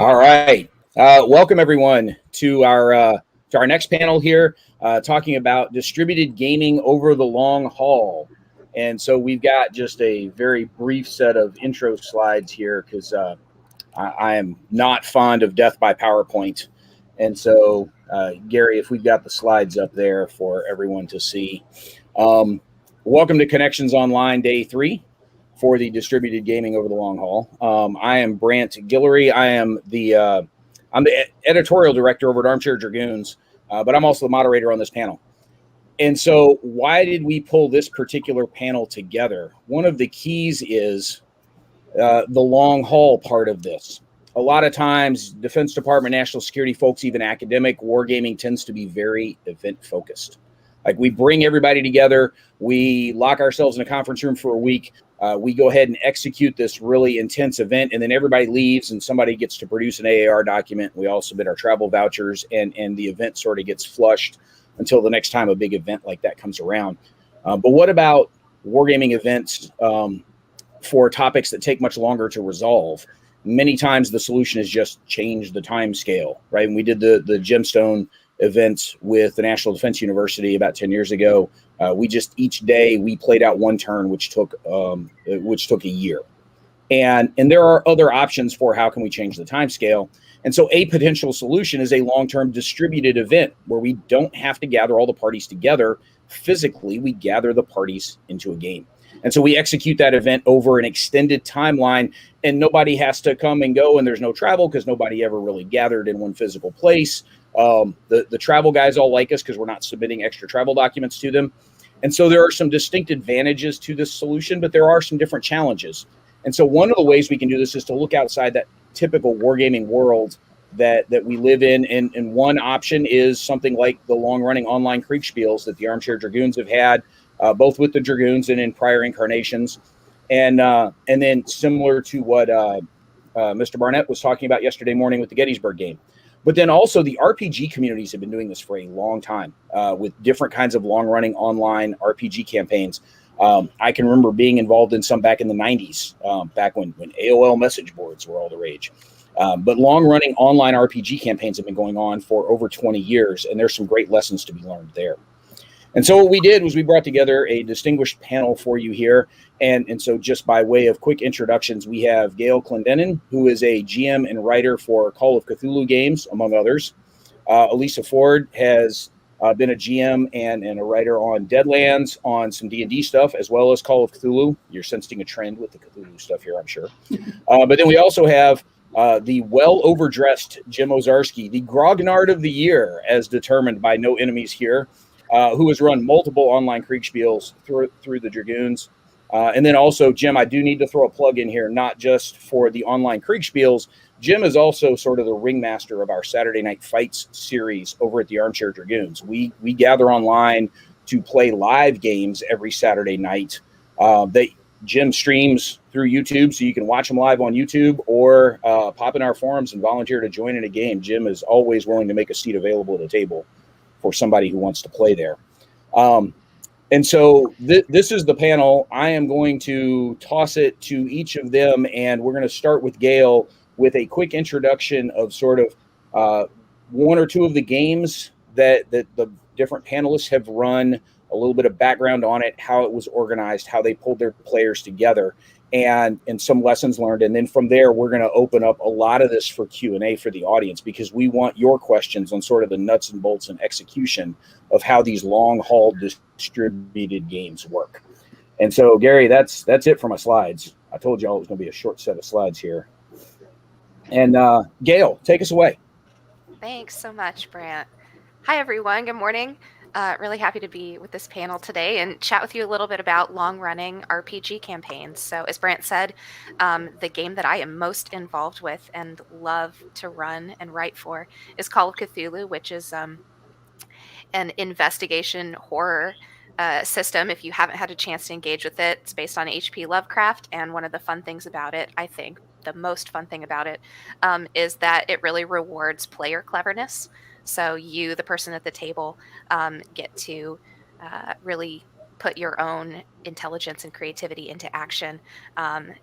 All right. Welcome everyone to our next panel here, talking about distributed gaming over the long haul. And so we've got just a very brief set of intro slides here because I am not fond of death by PowerPoint. And so, Gary, if we've got the slides up there for everyone to see. Welcome to Connections Online Day 3 for the distributed gaming over the long haul. I am Brant Guillory. I'm the editorial director over at Armchair Dragoons, but I'm also the moderator on this panel. And so why did we pull this particular panel together? One of the keys is the long haul part of this. A lot of times, Defense Department, national security folks, even academic, wargaming tends to be very event focused. Like we bring everybody together, we lock ourselves in a conference room for a week, we go ahead and execute this really intense event, and then everybody leaves and somebody gets to produce an AAR document. We all submit our travel vouchers, and the event sort of gets flushed until the next time a big event like that comes around. But what about wargaming events for topics that take much longer to resolve? Many times the solution is just change the time scale, right? And we did the gemstone event with the National Defense University about 10 years ago. We just each day we played out one turn, which took a year. And there are other options for how can we change the time scale. And so a potential solution is a long-term distributed event where we don't have to gather all the parties together physically. We gather the parties into a game. And so we execute that event over an extended timeline, and nobody has to come and go, and there's no travel because nobody ever really gathered in one physical place. The travel guys all like us because we're not submitting extra travel documents to them. And so there are some distinct advantages to this solution, but there are some different challenges. And so one of the ways we can do this is to look outside that typical wargaming world that we live in. And one option is something like the long-running online Kriegspiels that the Armchair Dragoons have had, both with the Dragoons and in prior incarnations. And then similar to what Mr. Barnett was talking about yesterday morning with the Gettysburg game. But then also the RPG communities have been doing this for a long time with different kinds of long-running online RPG campaigns. I can remember being involved in some back in the 90s, back when AOL message boards were all the rage. But long-running online RPG campaigns have been going on for over 20 years, and there's some great lessons to be learned there. And so what we did was we brought together a distinguished panel for you here. And so just by way of quick introductions, we have Gail Clendenin, who is a GM and writer for Call of Cthulhu games, among others. Elisa Ford has been a GM and a writer on Deadlands, on some D&D stuff, as well as Call of Cthulhu. You're sensing a trend with the Cthulhu stuff here, I'm sure. But then we also have the well-overdressed Jim Owczarski, the grognard of the year, as determined by No Enemies Here, who has run multiple online Kriegspiels through the Dragoons. And then also, Jim, I do need to throw a plug in here, not just for the online Kriegspiels. Jim is also sort of the ringmaster of our Saturday Night Fights series over at the Armchair Dragoons. We gather online to play live games every Saturday night. Jim streams through YouTube, so you can watch them live on YouTube or pop in our forums and volunteer to join in a game. Jim is always willing to make a seat available at the table for somebody who wants to play there. And so this is the panel. I am going to toss it to each of them, and we're going to start with Gail with a quick introduction of sort of one or two of the games that the different panelists have run, a little bit of background on it, how it was organized, how they pulled their players together, and some lessons learned. And then from there, we're going to open up a lot of this for Q&A for the audience, because we want your questions on sort of the nuts and bolts and execution of how these long-haul distributed games work. And so, Gary, that's it for my slides. I told y'all it was going to be a short set of slides here. And Gail, take us away. Thanks so much, Brant. Hi, everyone. Good morning. Really happy to be with this panel today and chat with you a little bit about long-running RPG campaigns. So as Brant said, the game that I am most involved with and love to run and write for is Call of Cthulhu, which is an investigation horror system. If you haven't had a chance to engage with it, it's based on H.P. Lovecraft. And one of the fun things about it, I think the most fun thing about it, is that it really rewards player cleverness. So you, the person at the table, get to really put your own intelligence and creativity into action,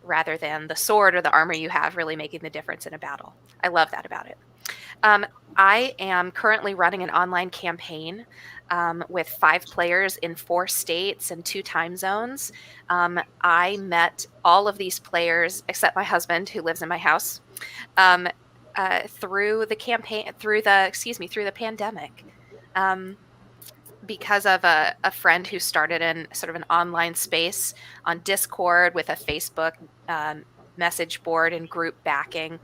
rather than the sword or the armor you have really making the difference in a battle. I love that about it. I am currently running an online campaign with 5 players in 4 states and 2 time zones. I met all of these players except my husband, who lives in my house, um, through the campaign, through the pandemic. Because of a friend who started in sort of an online space on Discord with a Facebook message board and group backing.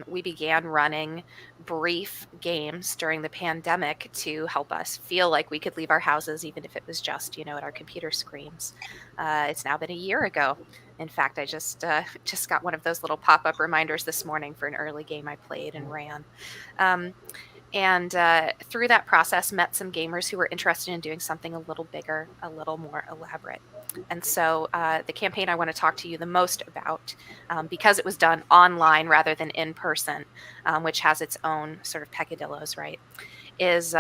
We began running brief games during the pandemic to help us feel like we could leave our houses, even if it was just, at our computer screens. It's now been a year ago. In fact, I just got one of those little pop-up reminders this morning for an early game I played and ran. And through that process, met some gamers who were interested in doing something a little bigger, a little more elaborate. And so the campaign I want to talk to you the most about, because it was done online rather than in person, which has its own sort of peccadillos, right, is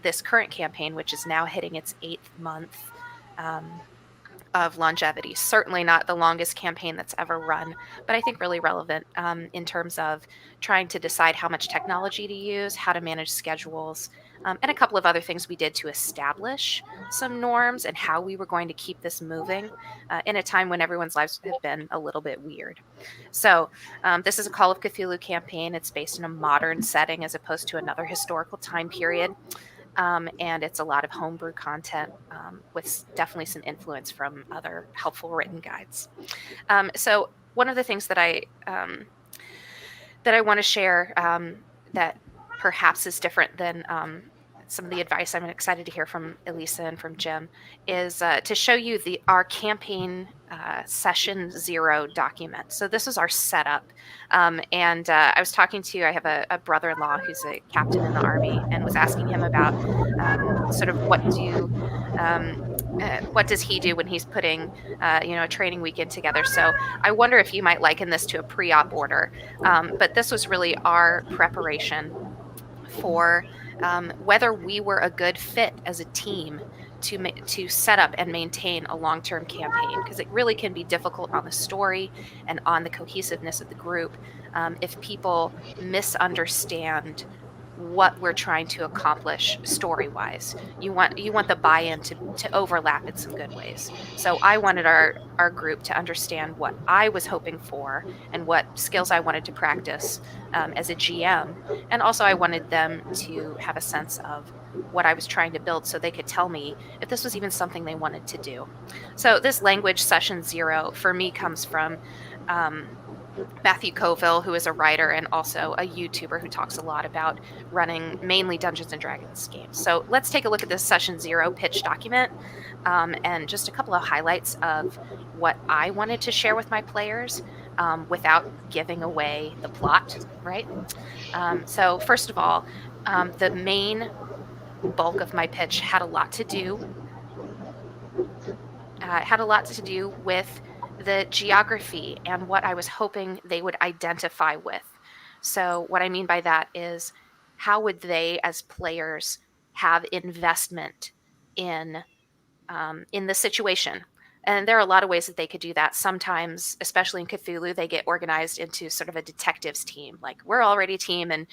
this current campaign, which is now hitting its 8th month of longevity. Certainly not the longest campaign that's ever run, but I think really relevant in terms of trying to decide how much technology to use, how to manage schedules, and a couple of other things we did to establish some norms and how we were going to keep this moving in a time when everyone's lives have been a little bit weird. So this is a Call of Cthulhu campaign. It's based in a modern setting as opposed to another historical time period. And it's a lot of homebrew content with definitely some influence from other helpful written guides. So one of the things that I want to share that perhaps is different than some of the advice I'm excited to hear from Elisa and from Jim is to show you our campaign session 0 document. So this is our setup. And I was talking to, I have a brother-in-law who's a captain in the Army, and was asking him about sort of what does he do when he's putting a training weekend together. So I wonder if you might liken this to a pre-op order. But this was really our preparation for whether we were a good fit as a team to set up and maintain a long-term campaign, because it really can be difficult on the story and on the cohesiveness of the group if people misunderstand what we're trying to accomplish story-wise. You want the buy-in to overlap in some good ways. So I wanted our group to understand what I was hoping for and what skills I wanted to practice as a GM. And also I wanted them to have a sense of what I was trying to build so they could tell me if this was even something they wanted to do. So this language session 0 for me comes from Matthew Colville, who is a writer and also a YouTuber who talks a lot about running mainly Dungeons and Dragons games. So let's take a look at this session 0 pitch document and just a couple of highlights of what I wanted to share with my players without giving away the plot, right? So first of all, the main bulk of my pitch had a lot to do with the geography and what I was hoping they would identify with. So what I mean by that is, how would they as players have investment in the situation? And there are a lot of ways that they could do that. Sometimes, especially in Cthulhu, they get organized into sort of a detectives team. Like, we're already a team, and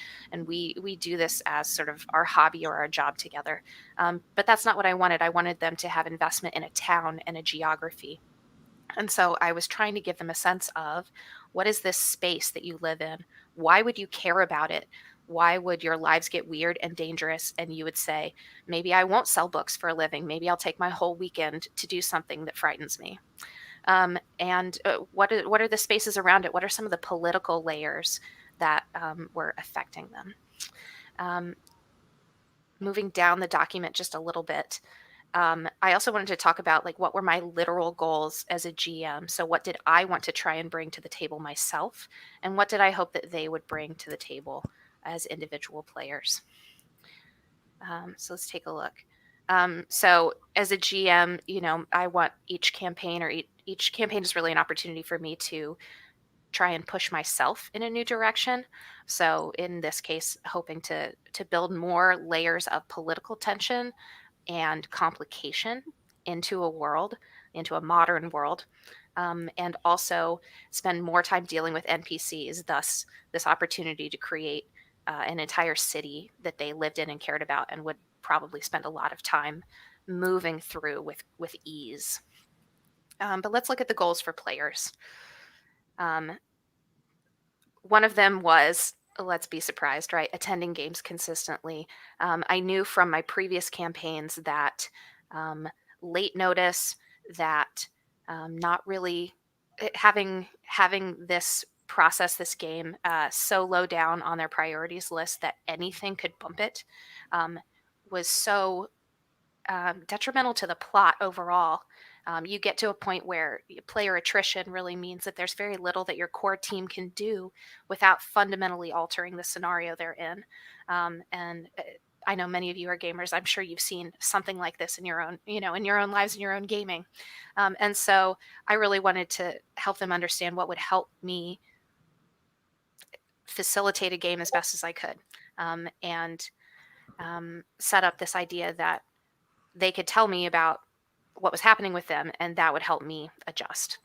we do this as sort of our hobby or our job together. But that's not what I wanted. I wanted them to have investment in a town and a geography. And so I was trying to give them a sense of, what is this space that you live in? Why would you care about it? Why would your lives get weird and dangerous? And you would say, maybe I won't sell books for a living. Maybe I'll take my whole weekend to do something that frightens me. And what are the spaces around it? What are some of the political layers that were affecting them? Moving down the document just a little bit, I also wanted to talk about, like, what were my literal goals as a GM? So what did I want to try and bring to the table myself? And what did I hope that they would bring to the table as individual players? So let's take a look. So as a GM, I want each campaign, or each campaign is really an opportunity for me to try and push myself in a new direction. So in this case, hoping to build more layers of political tension and complication into a world, into a modern world, and also spend more time dealing with NPCs, thus this opportunity to create an entire city that they lived in and cared about and would probably spend a lot of time moving through with ease. But let's look at the goals for players. One of them was, let's be surprised, right? Attending games consistently. I knew from my previous campaigns that late notice, that not really having this process, this game so low down on their priorities list that anything could bump it, was so detrimental to the plot overall. You get to a point where player attrition really means that there's very little that your core team can do without fundamentally altering the scenario they're in. And I know many of you are gamers. I'm sure you've seen something like this in your own, in your own lives, in your own gaming. And so I really wanted to help them understand what would help me facilitate a game as best as I could, and set up this idea that they could tell me about what was happening with them, and that would help me adjust.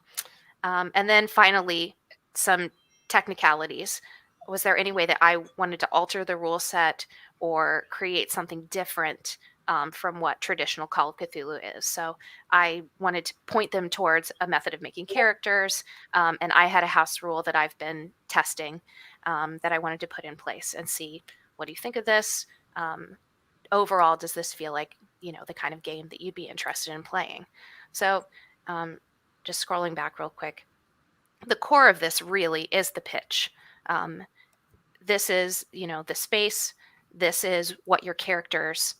And then finally, some technicalities. Was there any way that I wanted to alter the rule set or create something different from what traditional Call of Cthulhu is? So I wanted to point them towards a method of making characters, and I had a house rule that I've been testing that I wanted to put in place and see, what do you think of this? Overall, does this feel like the kind of game that you'd be interested in playing? So just scrolling back real quick, the core of this really is the pitch. This is the space. This is what your characters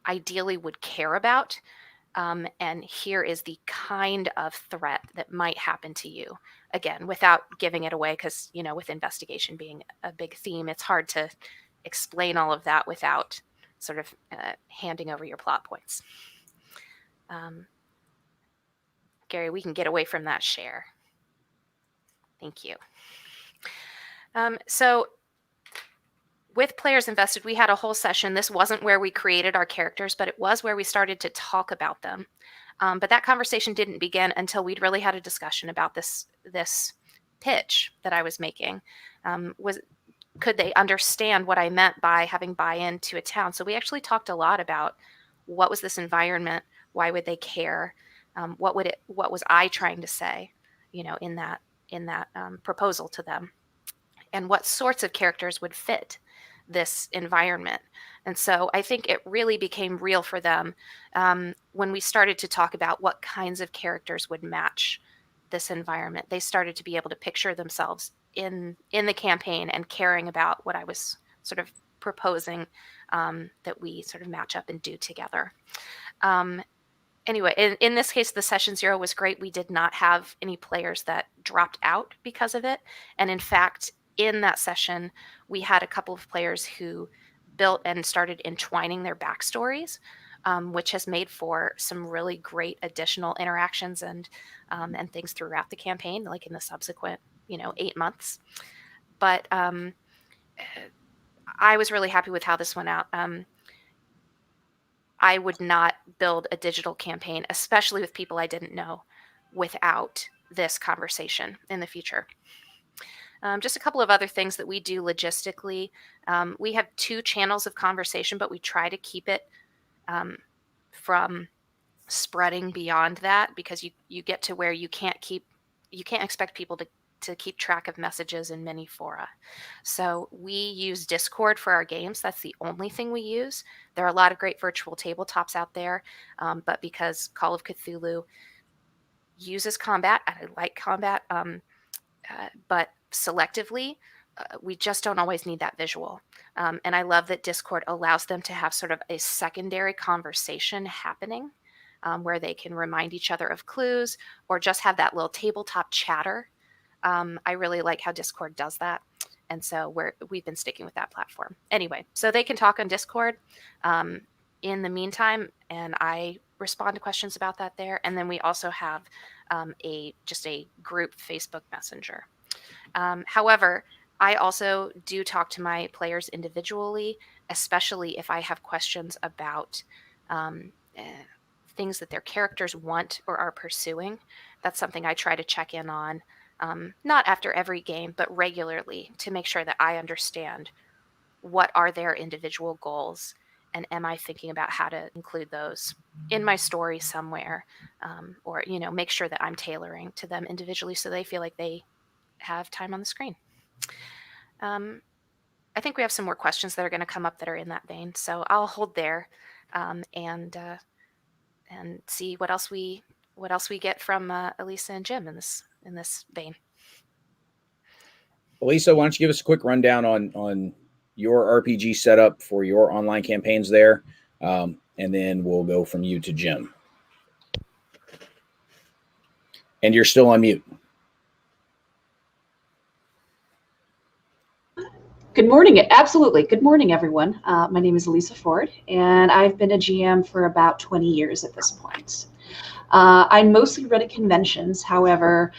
ideally would care about, and here is the kind of threat that might happen to you. Again, without giving it away, because with investigation being a big theme, it's hard to explain all of that without sort of handing over your plot points. Gary, we can get away from that share. Thank you. So with players invested, we had a whole session. This wasn't where we created our characters, but it was where we started to talk about them. But that conversation didn't begin until we'd really had a discussion about this pitch that I was making. Could they understand what I meant by having buy-in to a town? So we actually talked a lot about, what was this environment? Why would they care? What was I trying to say, in that proposal to them? And what sorts of characters would fit this environment? And so I think it really became real for them when we started to talk about what kinds of characters would match this environment. They started to be able to picture themselves in the campaign and caring about what I was sort of proposing that we sort of match up and do together. Anyway, in this case, the session 0 was great. We did not have any players that dropped out because of it. And in fact, in that session, we had a couple of players who built and started entwining their backstories, which has made for some really great additional interactions and things throughout the campaign, like in the subsequent 8 months. But I was really happy with how this went out. I would not build a digital campaign, especially with people I didn't know, without this conversation in the future. Just a couple of other things that we do logistically. We have 2 channels of conversation, but we try to keep it from spreading beyond that, because you get to where you can't expect people to keep track of messages in many fora. So we use Discord for our games. That's the only thing we use. There are a lot of great virtual tabletops out there, but because Call of Cthulhu uses combat, and I like combat, but selectively, we just don't always need that visual. And I love that Discord allows them to have sort of a secondary conversation happening, where they can remind each other of clues or just have that little tabletop chatter. I really like how Discord does that. And so we've been sticking with that platform. Anyway, so they can talk on Discord in the meantime, and I respond to questions about that there. And then we also have just a group Facebook Messenger. However, I also do talk to my players individually, especially if I have questions about things that their characters want or are pursuing. That's something I try to check in on, not after every game, but regularly, to make sure that I understand what are their individual goals, and am I thinking about how to include those in my story somewhere, or make sure that I'm tailoring to them individually so they feel like they have time on the screen. I think we have some more questions that are going to come up that are in that vein, so I'll hold there, and see what else we get from Elisa and Jim in this vein. Elisa, why don't you give us a quick rundown on your RPG setup for your online campaigns there, and then we'll go from you to Jim. And you're still on mute. Good morning. Absolutely. Good morning, everyone. My name is Elisa Ford, and I've been a GM for about 20 years at this point. I mostly run at conventions. However,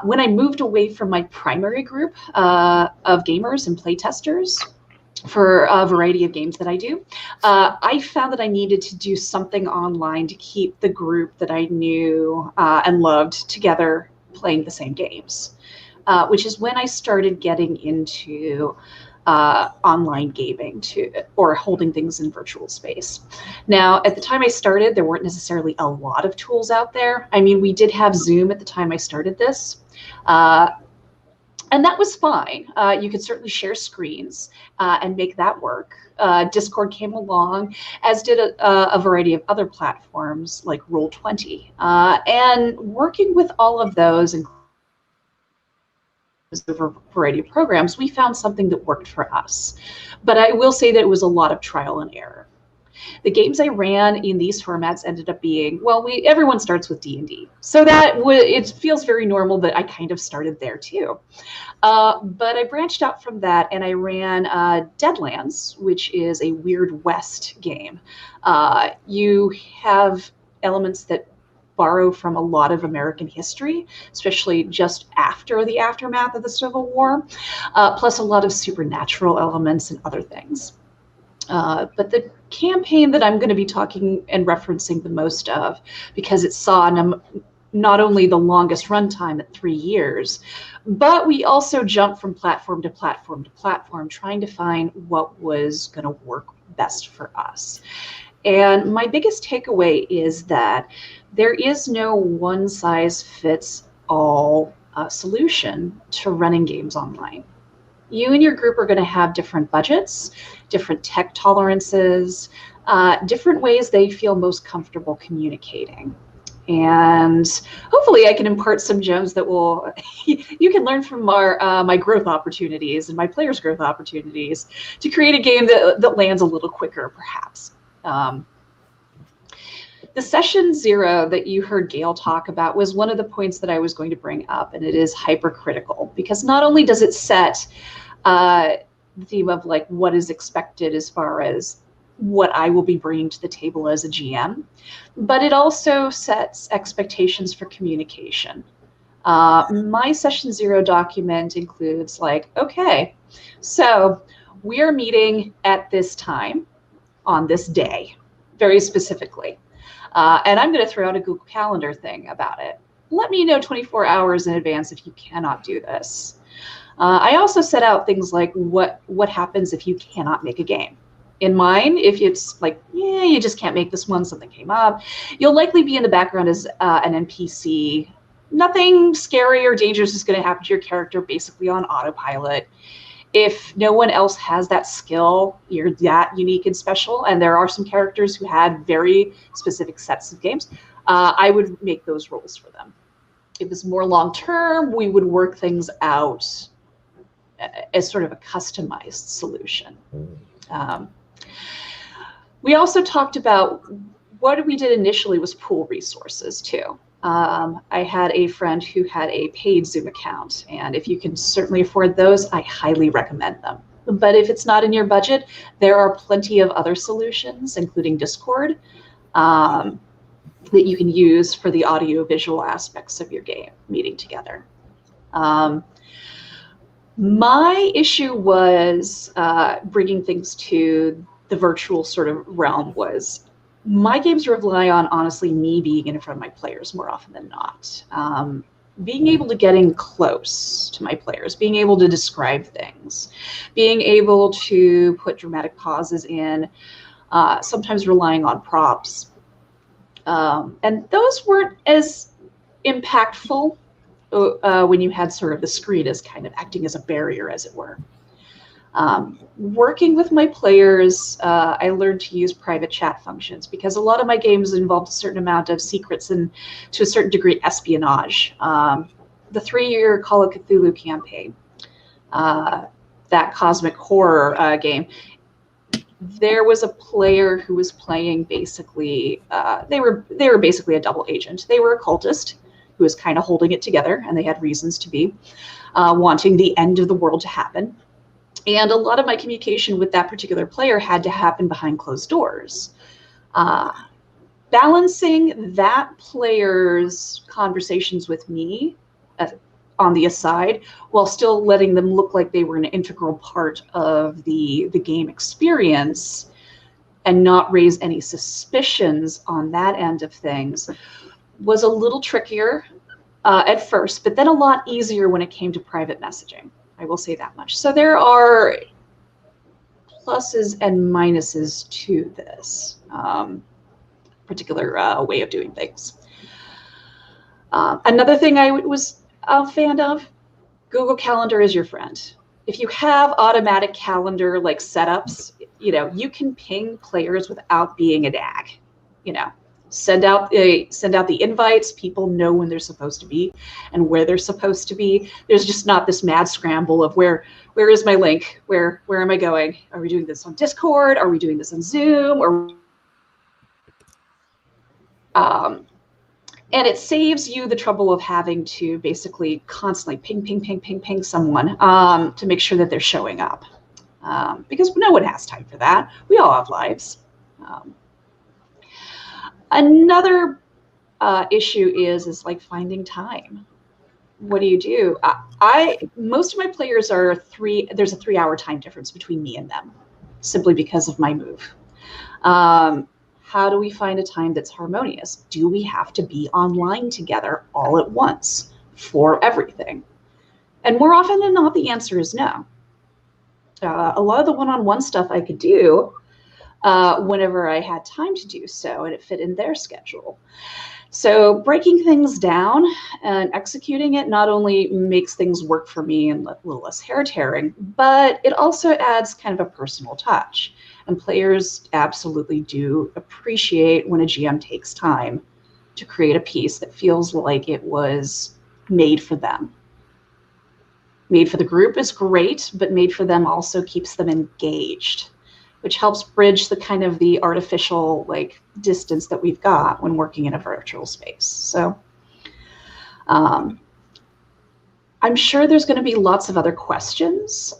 when I moved away from my primary group of gamers and playtesters for a variety of games that I do, I found that I needed to do something online to keep the group that I knew and loved together playing the same games. Which is when I started getting into online gaming or holding things in virtual space. Now, at the time I started, there weren't necessarily a lot of tools out there. I mean, we did have Zoom at the time I started this. And that was fine. You could certainly share screens and make that work. Discord came along, as did a variety of other platforms like Roll20. And working with all of those, over a variety of programs, we found something that worked for us. But I will say that it was a lot of trial and error. The games I ran in these formats ended up being, well, everyone starts with D&D. So it feels very normal that I kind of started there too. But I branched out from that and I ran Deadlands, which is a Weird West game. You have elements that borrow from a lot of American history, especially just after the aftermath of the Civil War, plus a lot of supernatural elements and other things. But the campaign that I'm going to be talking and referencing the most of, because it saw not only the longest runtime at 3 years, but we also jumped from platform to platform to platform, trying to find what was going to work best for us. And my biggest takeaway is that there is no one-size-fits-all solution to running games online. You and your group are going to have different budgets, different tech tolerances, different ways they feel most comfortable communicating. And hopefully I can impart some gems that you can learn from my growth opportunities and my players' growth opportunities to create a game that lands a little quicker, perhaps. The session 0 that you heard Gail talk about was one of the points that I was going to bring up, and it is hypercritical, because not only does it set the theme of like what is expected as far as what I will be bringing to the table as a GM, but it also sets expectations for communication. My session 0 document includes like, okay, so we are meeting at this time on this day, very specifically. And I'm going to throw out a Google Calendar thing about it. Let me know 24 hours in advance if you cannot do this. I also set out things like what happens if you cannot make a game. In mine, if it's like, yeah, you just can't make this one, something came up, you'll likely be in the background as an NPC. Nothing scary or dangerous is going to happen to your character, basically on autopilot. If no one else has that skill, you're that unique and special, and there are some characters who had very specific sets of games, I would make those roles for them. If it was more long-term, we would work things out as sort of a customized solution. We also talked about what we did initially was pool resources too. I had a friend who had a paid Zoom account, and if you can certainly afford those, I highly recommend them. But if it's not in your budget, there are plenty of other solutions, including Discord, that you can use for the audio-visual aspects of your game meeting together. My issue was bringing things to the virtual sort of realm was my games rely on, honestly, me being in front of my players more often than not. Being able to get in close to my players, being able to describe things, being able to put dramatic pauses in, sometimes relying on props. And those weren't as impactful when you had sort of the screen as kind of acting as a barrier, as it were. Working with my players, I learned to use private chat functions because a lot of my games involved a certain amount of secrets and, to a certain degree, espionage. The 3-year Call of Cthulhu campaign, that cosmic horror game, there was a player who was playing basically, they were basically a double agent. They were a cultist who was kind of holding it together, and they had reasons to be, wanting the end of the world to happen. And a lot of my communication with that particular player had to happen behind closed doors. Balancing that player's conversations with me on the aside, while still letting them look like they were an integral part of the game experience and not raise any suspicions on that end of things, was a little trickier at first, but then a lot easier when it came to private messaging. I will say that much. So there are pluses and minuses to this particular way of doing things. Another thing I was a fan of, Google Calendar is your friend. If you have automatic calendar like setups, you can ping players without being a dag. Send out the invites. People know when they're supposed to be and where they're supposed to be. There's just not this mad scramble of where is my link? Where am I going? Are we doing this on Discord? Are we doing this on Zoom? Or and it saves you the trouble of having to basically constantly ping someone to make sure that they're showing up, because no one has time for that. We all have lives. Another issue is like finding time. What do you do? Most of my players are there's a 3-hour time difference between me and them, simply because of my move. How do we find a time that's harmonious? Do we have to be online together all at once for everything? And more often than not, the answer is no. A lot of the one-on-one stuff I could do whenever I had time to do so, and it fit in their schedule. So breaking things down and executing it not only makes things work for me and a little less hair tearing, but it also adds kind of a personal touch. And players absolutely do appreciate when a GM takes time to create a piece that feels like it was made for them. Made for the group is great, but made for them also keeps them engaged, which helps bridge the kind of the artificial distance that we've got when working in a virtual space. So I'm sure there's going to be lots of other questions.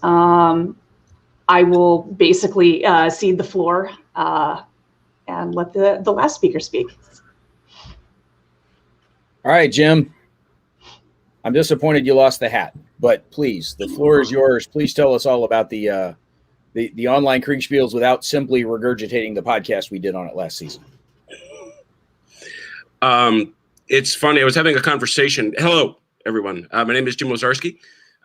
I will basically cede the floor and let the last speaker speak. All right, Jim. I'm disappointed you lost the hat, but please, the floor is yours. Please tell us all about the online Kriegspiels without simply regurgitating the podcast we did on it last season. It's funny. I was having a conversation. Hello, everyone. My name is Jim Owczarski.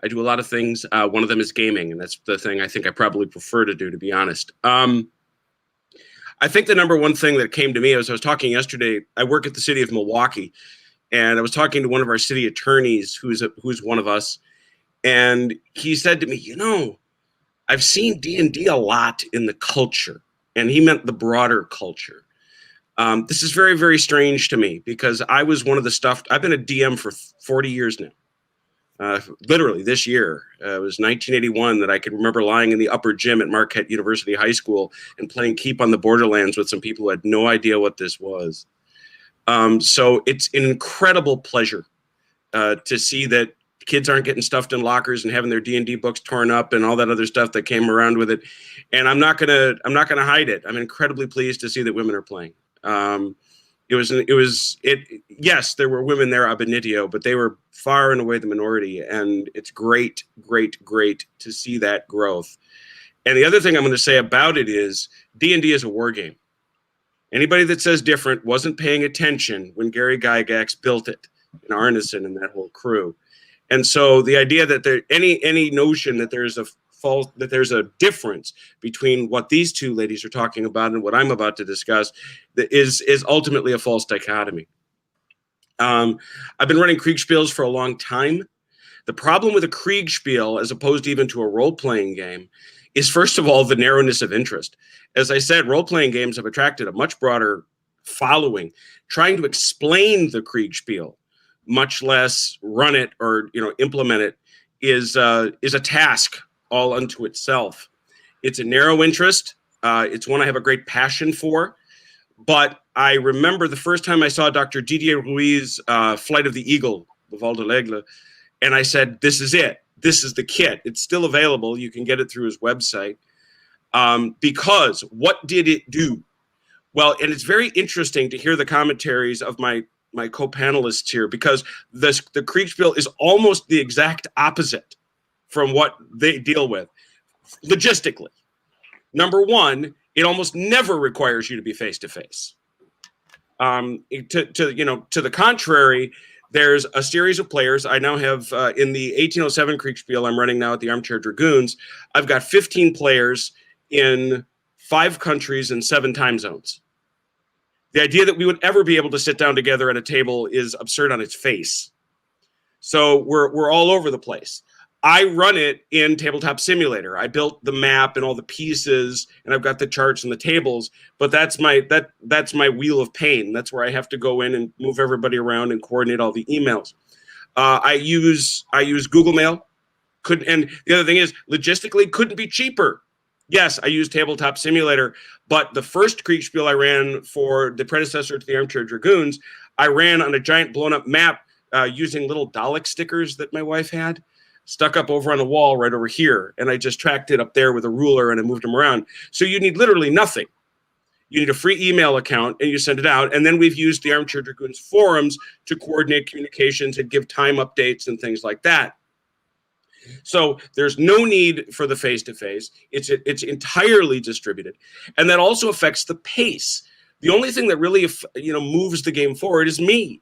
I do a lot of things. One of them is gaming, and that's the thing I think I probably prefer to do, to be honest. I think the number one thing that came to me as I was talking yesterday, I work at the city of Milwaukee, and I was talking to one of our city attorneys who's one of us, and he said to me, I've seen D&D a lot in the culture, and he meant the broader culture. This is very, very strange to me because I was one of the I've been a DM for 40 years now. Literally this year. It was 1981 that I can remember lying in the upper gym at Marquette University High School and playing Keep on the Borderlands with some people who had no idea what this was. So it's an incredible pleasure to see that kids aren't getting stuffed in lockers and having their D&D books torn up and all that other stuff that came around with it. And I'm not gonna hide it. I'm incredibly pleased to see that women are playing. Yes, there were women there ab initio, but they were far and away the minority. And it's great, great, great to see that growth. And the other thing I'm going to say about it is D&D is a war game. Anybody that says different wasn't paying attention when Gary Gygax built it, and Arneson and that whole crew. And so the idea that there any notion that there's a difference between what these two ladies are talking about and what I'm about to discuss that is ultimately a false dichotomy. I've been running Kriegspiels for a long time. The problem with a Kriegspiel, as opposed even to a role-playing game, is first of all the narrowness of interest. As I said, role-playing games have attracted a much broader following. Trying to explain the Kriegspiel, much less run it or implement it, is a task all unto itself. It's a narrow interest. It's one I have a great passion for. But I remember the first time I saw Dr. Didier Ruiz's Flight of the Eagle, the Vol de l'Aigle, and I said, this is it. This is the kit. It's still available. You can get it through his website. Because what did it do? Well, and it's very interesting to hear the commentaries of my co-panelists here, because the Kriegspiel is almost the exact opposite from what they deal with logistically. Number one, it almost never requires you to be face-to-face. To the contrary, there's a series of players. I now have, in the 1807 Kriegspiel I'm running now at the Armchair Dragoons, I've got 15 players in 5 countries and 7 time zones. The idea that we would ever be able to sit down together at a table is absurd on its face. So we're all over the place. I run it in Tabletop Simulator. I built the map and all the pieces, and I've got the charts and the tables, but that's my wheel of pain. That's where I have to go in and move everybody around and coordinate all the emails. I use Google Mail. And the other thing is, logistically, couldn't be cheaper. Yes, I use Tabletop Simulator, but the first Kriegspiel I ran for the predecessor to the Armchair Dragoons, I ran on a giant blown-up map using little Dalek stickers that my wife had stuck up over on the wall right over here, and I just tracked it up there with a ruler and I moved them around. So you need literally nothing. You need a free email account and you send it out, and then we've used the Armchair Dragoons forums to coordinate communications and give time updates and things like that. So there's no need for the face-to-face. It's entirely distributed, and that also affects the pace. The only thing that really moves the game forward is me.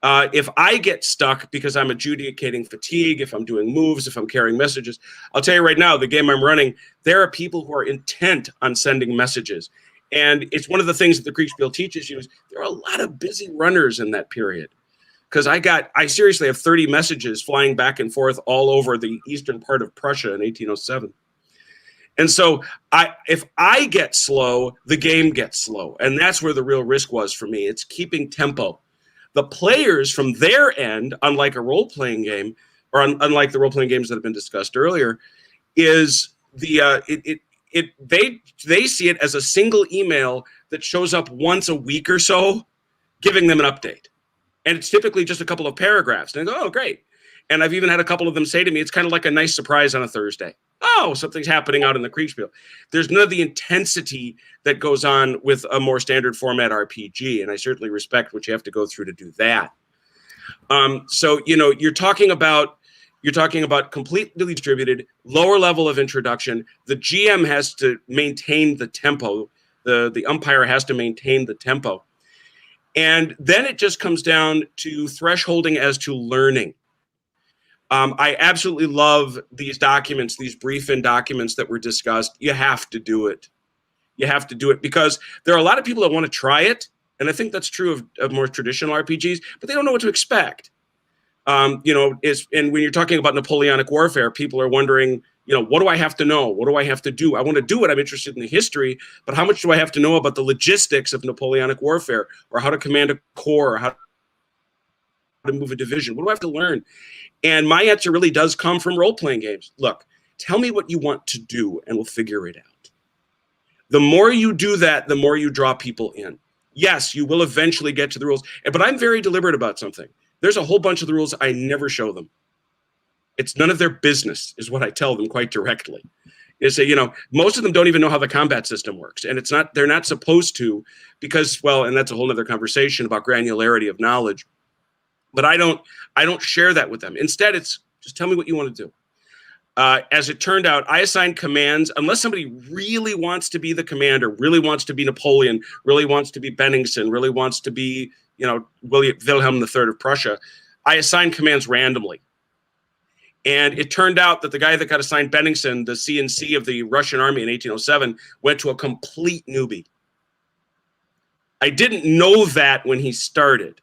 If I get stuck because I'm adjudicating fatigue, if I'm doing moves, if I'm carrying messages, I'll tell you right now, the game I'm running, there are people who are intent on sending messages. And it's one of the things that the Kriegspiel teaches you is there are a lot of busy runners in that period. Because I seriously have 30 messages flying back and forth all over the eastern part of Prussia in 1807. And so if I get slow, the game gets slow. And that's where the real risk was for me. It's keeping tempo. The players from their end, unlike a role-playing game, or unlike the role-playing games that have been discussed earlier, is they see it as a single email that shows up once a week or so, giving them an update. And it's typically just a couple of paragraphs. And I go, oh, great. And I've even had a couple of them say to me, it's kind of like a nice surprise on a Thursday. Oh, something's happening out in the Kriegspiel. There's none of the intensity that goes on with a more standard format RPG. And I certainly respect what you have to go through to do that. So, you're talking about completely distributed, lower level of introduction. The GM has to maintain the tempo. The umpire has to maintain the tempo. And then it just comes down to thresholding as to learning. I absolutely love these documents, these brief-in documents that were discussed. You have to do it. You have to do it because there are a lot of people that want to try it. And I think that's true of more traditional RPGs, but they don't know what to expect. And when you're talking about Napoleonic warfare, people are wondering, what do I have to know? What do I have to do? I want to do it. I'm interested in the history, but how much do I have to know about the logistics of Napoleonic warfare, or how to command a corps, or how to move a division? What do I have to learn? And my answer really does come from role-playing games. Look, tell me what you want to do, and we'll figure it out. The more you do that, the more you draw people in. Yes, you will eventually get to the rules, but I'm very deliberate about something. There's a whole bunch of the rules I never show them. It's none of their business, is what I tell them quite directly. Is that, most of them don't even know how the combat system works. And they're not supposed to because, and that's a whole other conversation about granularity of knowledge. But I don't share that with them. Instead, it's just tell me what you want to do. As it turned out, I assigned commands, unless somebody really wants to be the commander, really wants to be Napoleon, really wants to be Bennigsen, really wants to be, Wilhelm III of Prussia. I assigned commands randomly. And it turned out that the guy that got assigned Bennigsen, the CNC of the Russian army in 1807, went to a complete newbie. I didn't know that when he started.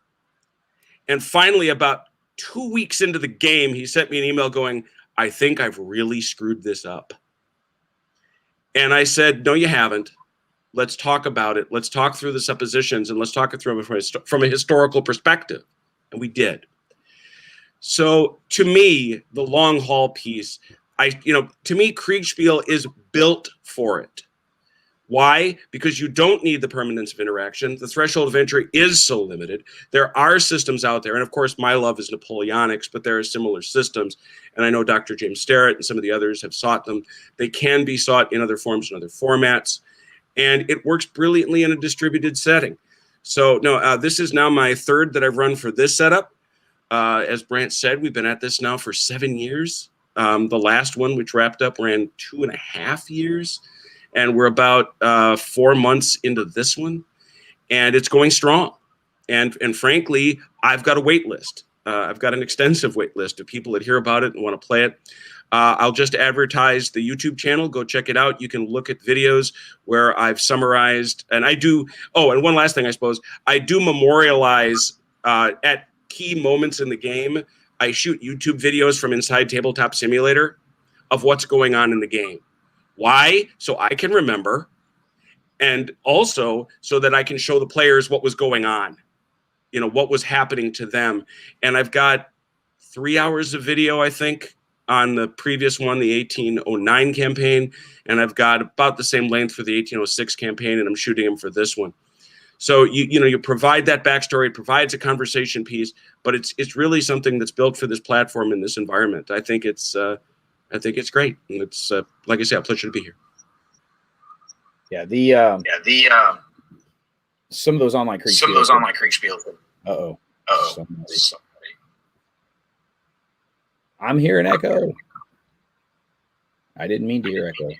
And finally, about 2 weeks into the game, he sent me an email going, I think I've really screwed this up. And I said, no, you haven't. Let's talk about it. Let's talk through the suppositions, and let's talk it through from a historical perspective. And we did. So to me, the long haul piece, to me, Kriegspiel is built for it. Why? Because you don't need the permanence of interaction. The threshold of entry is so limited. There are systems out there, and of course, my love is Napoleonics, but there are similar systems, and I know Dr. James Starrett and some of the others have sought them. They can be sought in other forms and other formats, and it works brilliantly in a distributed setting. So, no, this is now my third that I've run for this setup. As Brant said, we've been at this now for 7 years. The last one, which wrapped up, ran 2.5 years. And we're about 4 months into this one, and it's going strong. And frankly, I've got a wait list. I've got an extensive wait list of people that hear about it and want to play it. I'll just advertise the YouTube channel. Go check it out. You can look at videos where I've summarized, and I do. Oh, and one last thing, I suppose I do memorialize at key moments in the game. I shoot YouTube videos from inside Tabletop Simulator of what's going on in the game. Why? So I can remember, and also so that I can show the players what was going on, what was happening to them. And I've got 3 hours of video, I think, on the previous one, the 1809 campaign, and I've got about the same length for the 1806 campaign, and I'm shooting them for this one. So you provide that backstory, it provides a conversation piece, but it's really something that's built for this platform in this environment. I think it's great. And it's like I said, a pleasure to be here. Yeah, some of those online Kriegspiel. Uh-oh. Somebody. I'm hearing echo. I didn't mean to hear echo.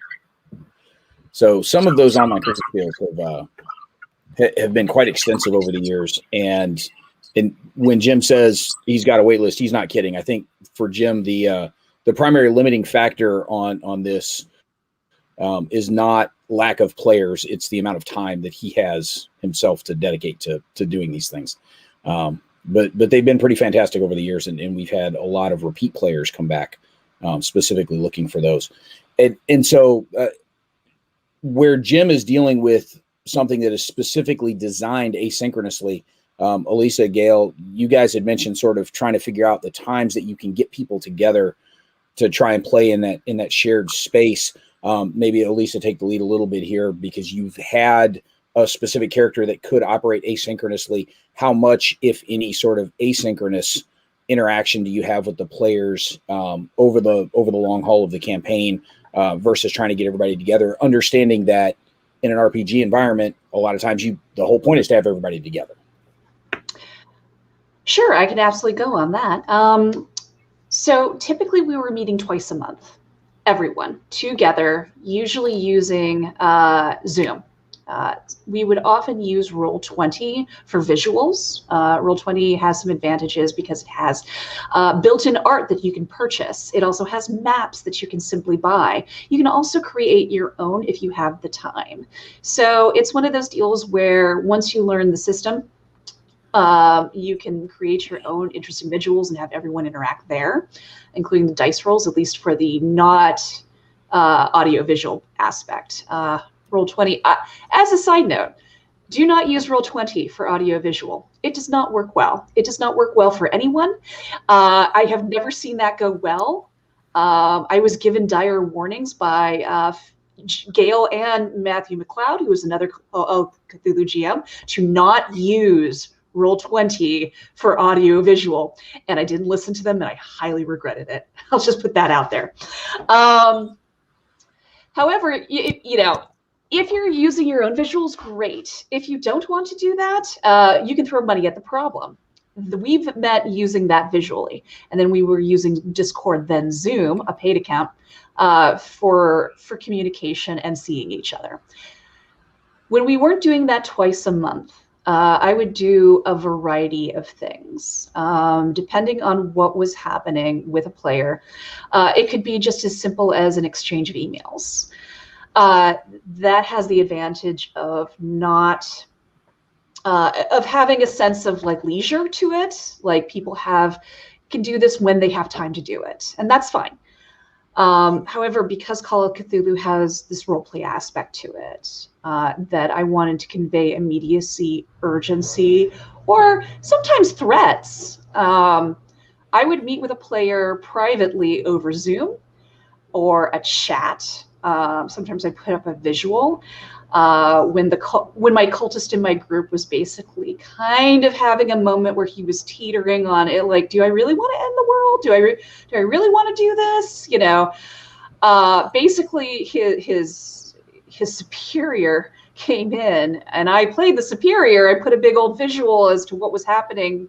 So some of those online Kriegspiels have been quite extensive over the years. And when Jim says he's got a wait list, he's not kidding. I think for Jim, the primary limiting factor on this is not lack of players. It's the amount of time that he has himself to dedicate to doing these things. But they've been pretty fantastic over the years, and we've had a lot of repeat players come back, specifically looking for those. And so where Jim is dealing with something that is specifically designed asynchronously, Elisa, Gail, you guys had mentioned sort of trying to figure out the times that you can get people together to try and play in that shared space. Maybe Elisa, take the lead a little bit here, because you've had a specific character that could operate asynchronously. How much, if any, sort of asynchronous interaction do you have with the players over the long haul of the campaign versus trying to get everybody together, understanding that in an RPG environment, a lot of times the whole point is to have everybody together? Sure, I can absolutely go on that. So typically we were meeting twice a month, everyone together, usually using Zoom. We would often use Roll20 for visuals. Roll20 has some advantages because it has built-in art that you can purchase. It also has maps that you can simply buy. You can also create your own if you have the time. So it's one of those deals where once you learn the system, you can create your own interesting visuals and have everyone interact there, including the dice rolls, at least for the not audio-visual aspect. Roll20, as a side note, do not use Roll20 for audio-visual. It does not work well. It does not work well for anyone. I have never seen that go well. I was given dire warnings by Gail and Matthew McLeod, who is another Cthulhu GM, to not use Roll20 for audio-visual. And I didn't listen to them, and I highly regretted it. I'll just put that out there. However, if you're using your own visuals, great. If you don't want to do that, you can throw money at the problem. we've met using that visually, and then we were using Discord, then Zoom, a paid account, for communication and seeing each other. When we weren't doing that twice a month, I would do a variety of things, depending on what was happening with a player. It could be just as simple as an exchange of emails. That has the advantage of not of having a sense of like leisure to it. Like people can do this when they have time to do it, and that's fine. However, because Call of Cthulhu has this roleplay aspect to it, that I wanted to convey immediacy, urgency, or sometimes threats. I would meet with a player privately over Zoom or a chat. Sometimes I put up a visual. When my cultist in my group was basically kind of having a moment where he was teetering on it, like, do I really want to end the world? Do I really want to do this? You know, basically his superior came in, and I played the superior. I put a big old visual as to what was happening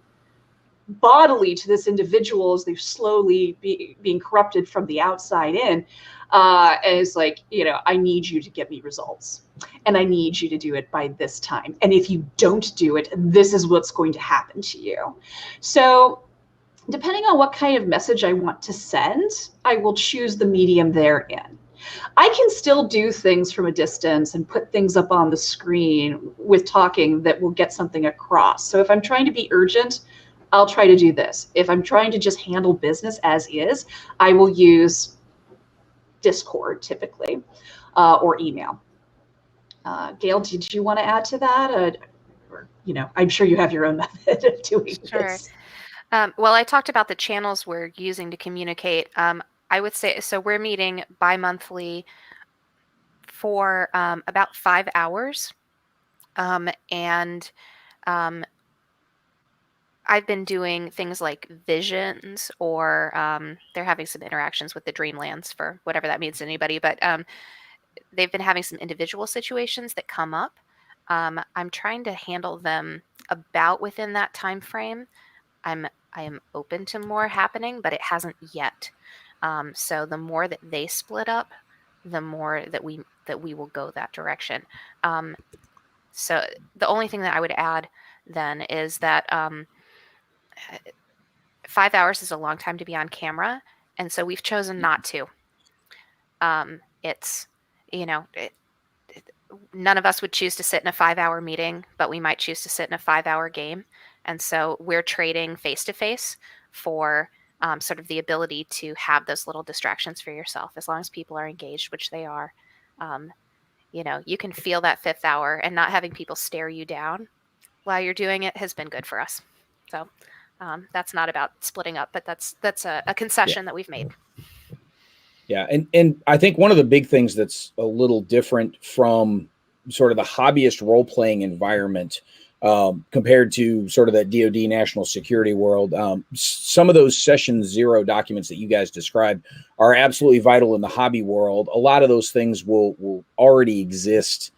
bodily to this individual as they're slowly being corrupted from the outside in. And it's like, you know, I need you to get me results, and I need you to do it by this time. And if you don't do it, this is what's going to happen to you. So depending on what kind of message I want to send, I will choose the medium therein. I can still do things from a distance and put things up on the screen with talking that will get something across. So if I'm trying to be urgent, I'll try to do this. If I'm trying to just handle business as is, I will use Discord typically, or email. Gail, did you want to add to that? Or, you know, I'm sure you have your own method of doing this. Well, I talked about the channels we're using to communicate. I would say, so we're meeting bi-monthly for about 5 hours. I've been doing things like visions, or they're having some interactions with the Dreamlands, for whatever that means to anybody, but they've been having some individual situations that come up. I'm trying to handle them about within that time frame. I am open to more happening, but it hasn't yet. So the more that they split up, the more that we will go that direction. So the only thing that I would add then is that 5 hours is a long time to be on camera, and so we've chosen not to. It's, you know, none of us would choose to sit in a 5-hour meeting, but we might choose to sit in a 5-hour game. And so we're trading face-to-face for sort of the ability to have those little distractions for yourself, as long as people are engaged, which they are. You know, you can feel that 5th hour, and not having people stare you down while you're doing it has been good for us. So that's not about splitting up, but that's a concession that we've made. Yeah, and I think one of the big things that's a little different from sort of the hobbyist role-playing environment compared to sort of that DoD national security world, some of those session 0 documents that you guys described are absolutely vital in the hobby world. A lot of those things will already exist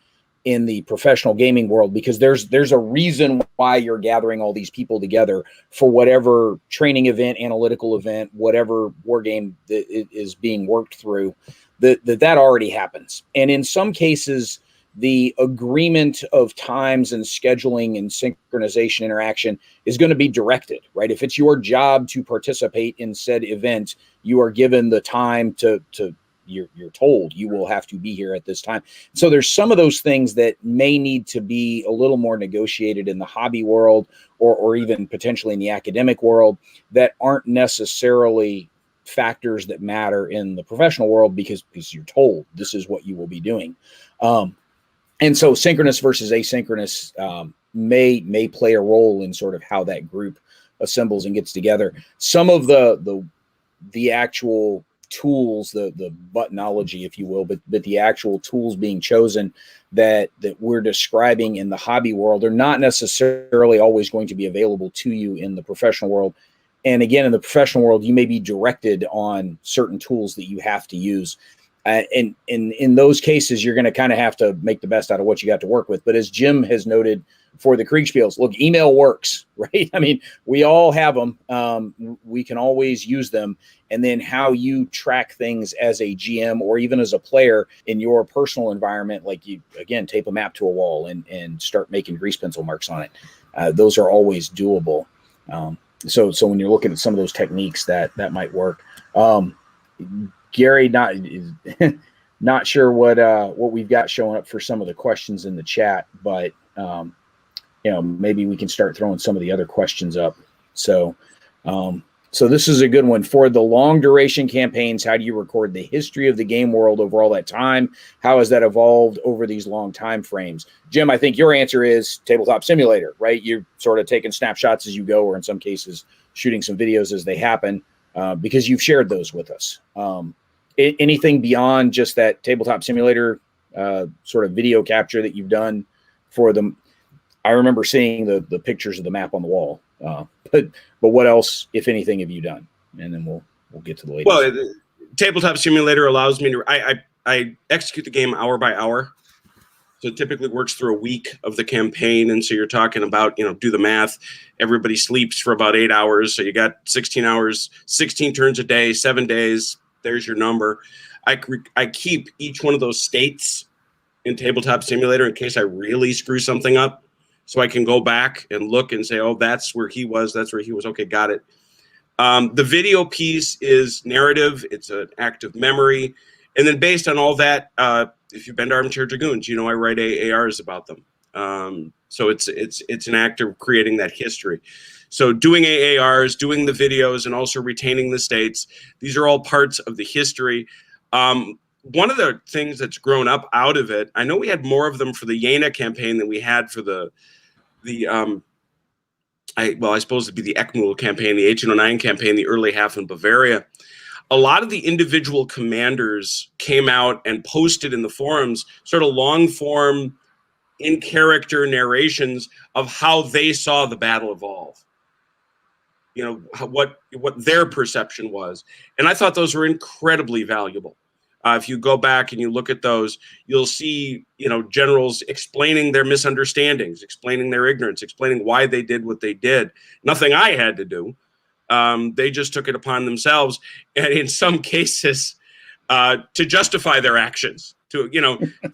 in the professional gaming world, because there's a reason why you're gathering all these people together for whatever training event, analytical event, whatever war game that is being worked through, that already happens. And in some cases, the agreement of times and scheduling and synchronization interaction is going to be directed, right? If it's your job to participate in said event, you are given the time to you're told you will have to be here at this time. So there's some of those things that may need to be a little more negotiated in the hobby world, or even potentially in the academic world, that aren't necessarily factors that matter in the professional world, because you're told this is what you will be doing. And so synchronous versus asynchronous may play a role in sort of how that group assembles and gets together. Some of the actual tools, the buttonology, if you will, but the actual tools being chosen that we're describing in the hobby world are not necessarily always going to be available to you in the professional world. And again, in the professional world, you may be directed on certain tools that you have to use. And in those cases, you're going to kind of have to make the best out of what you got to work with. But as Jim has noted for the Kriegspiels. Look, email works, right? I mean, we all have them. We can always use them. And then how you track things as a GM or even as a player in your personal environment, like you, again, tape a map to a wall and start making grease pencil marks on it. Those are always doable. So when you're looking at some of those techniques, that might work. Gary, not sure what we've got showing up for some of the questions in the chat, but maybe we can start throwing some of the other questions up. So this is a good one. For the long duration campaigns, how do you record the history of the game world over all that time? How has that evolved over these long time frames? Jim, I think your answer is Tabletop Simulator, right? You're sort of taking snapshots as you go, or in some cases shooting some videos as they happen, because you've shared those with us. Anything beyond just that Tabletop Simulator sort of video capture that you've done for them? I remember seeing the pictures of the map on the wall, but what else, if anything, have you done? And then we'll get to the latest. Well, Tabletop Simulator allows me to I execute the game hour by hour, so it typically works through a week of the campaign, and so you're talking about do the math. Everybody sleeps for about 8 hours, so you got 16 hours, 16 turns a day, 7 days. There's your number. I keep each one of those states in Tabletop Simulator in case I really screw something up, so I can go back and look and say, oh, that's where he was. That's where he was. Okay, got it. The video piece is narrative. It's an active memory. And then based on all that, if you've been to Armchair Dragoons, I write AARs about them. So it's an act of creating that history. So doing AARs, doing the videos, and also retaining the states, these are all parts of the history. One of the things that's grown up out of it, I know we had more of them for the Jena campaign than we had for I suppose it'd be the Eckmühl campaign, the 1809 campaign, the early half in Bavaria. A lot of the individual commanders came out and posted in the forums sort of long form, in character narrations of how they saw the battle evolve. What their perception was. And I thought those were incredibly valuable. If you go back and you look at those, you'll see, generals explaining their misunderstandings, explaining their ignorance, explaining why they did what they did. Nothing I had to do. They just took it upon themselves, and in some cases, to justify their actions.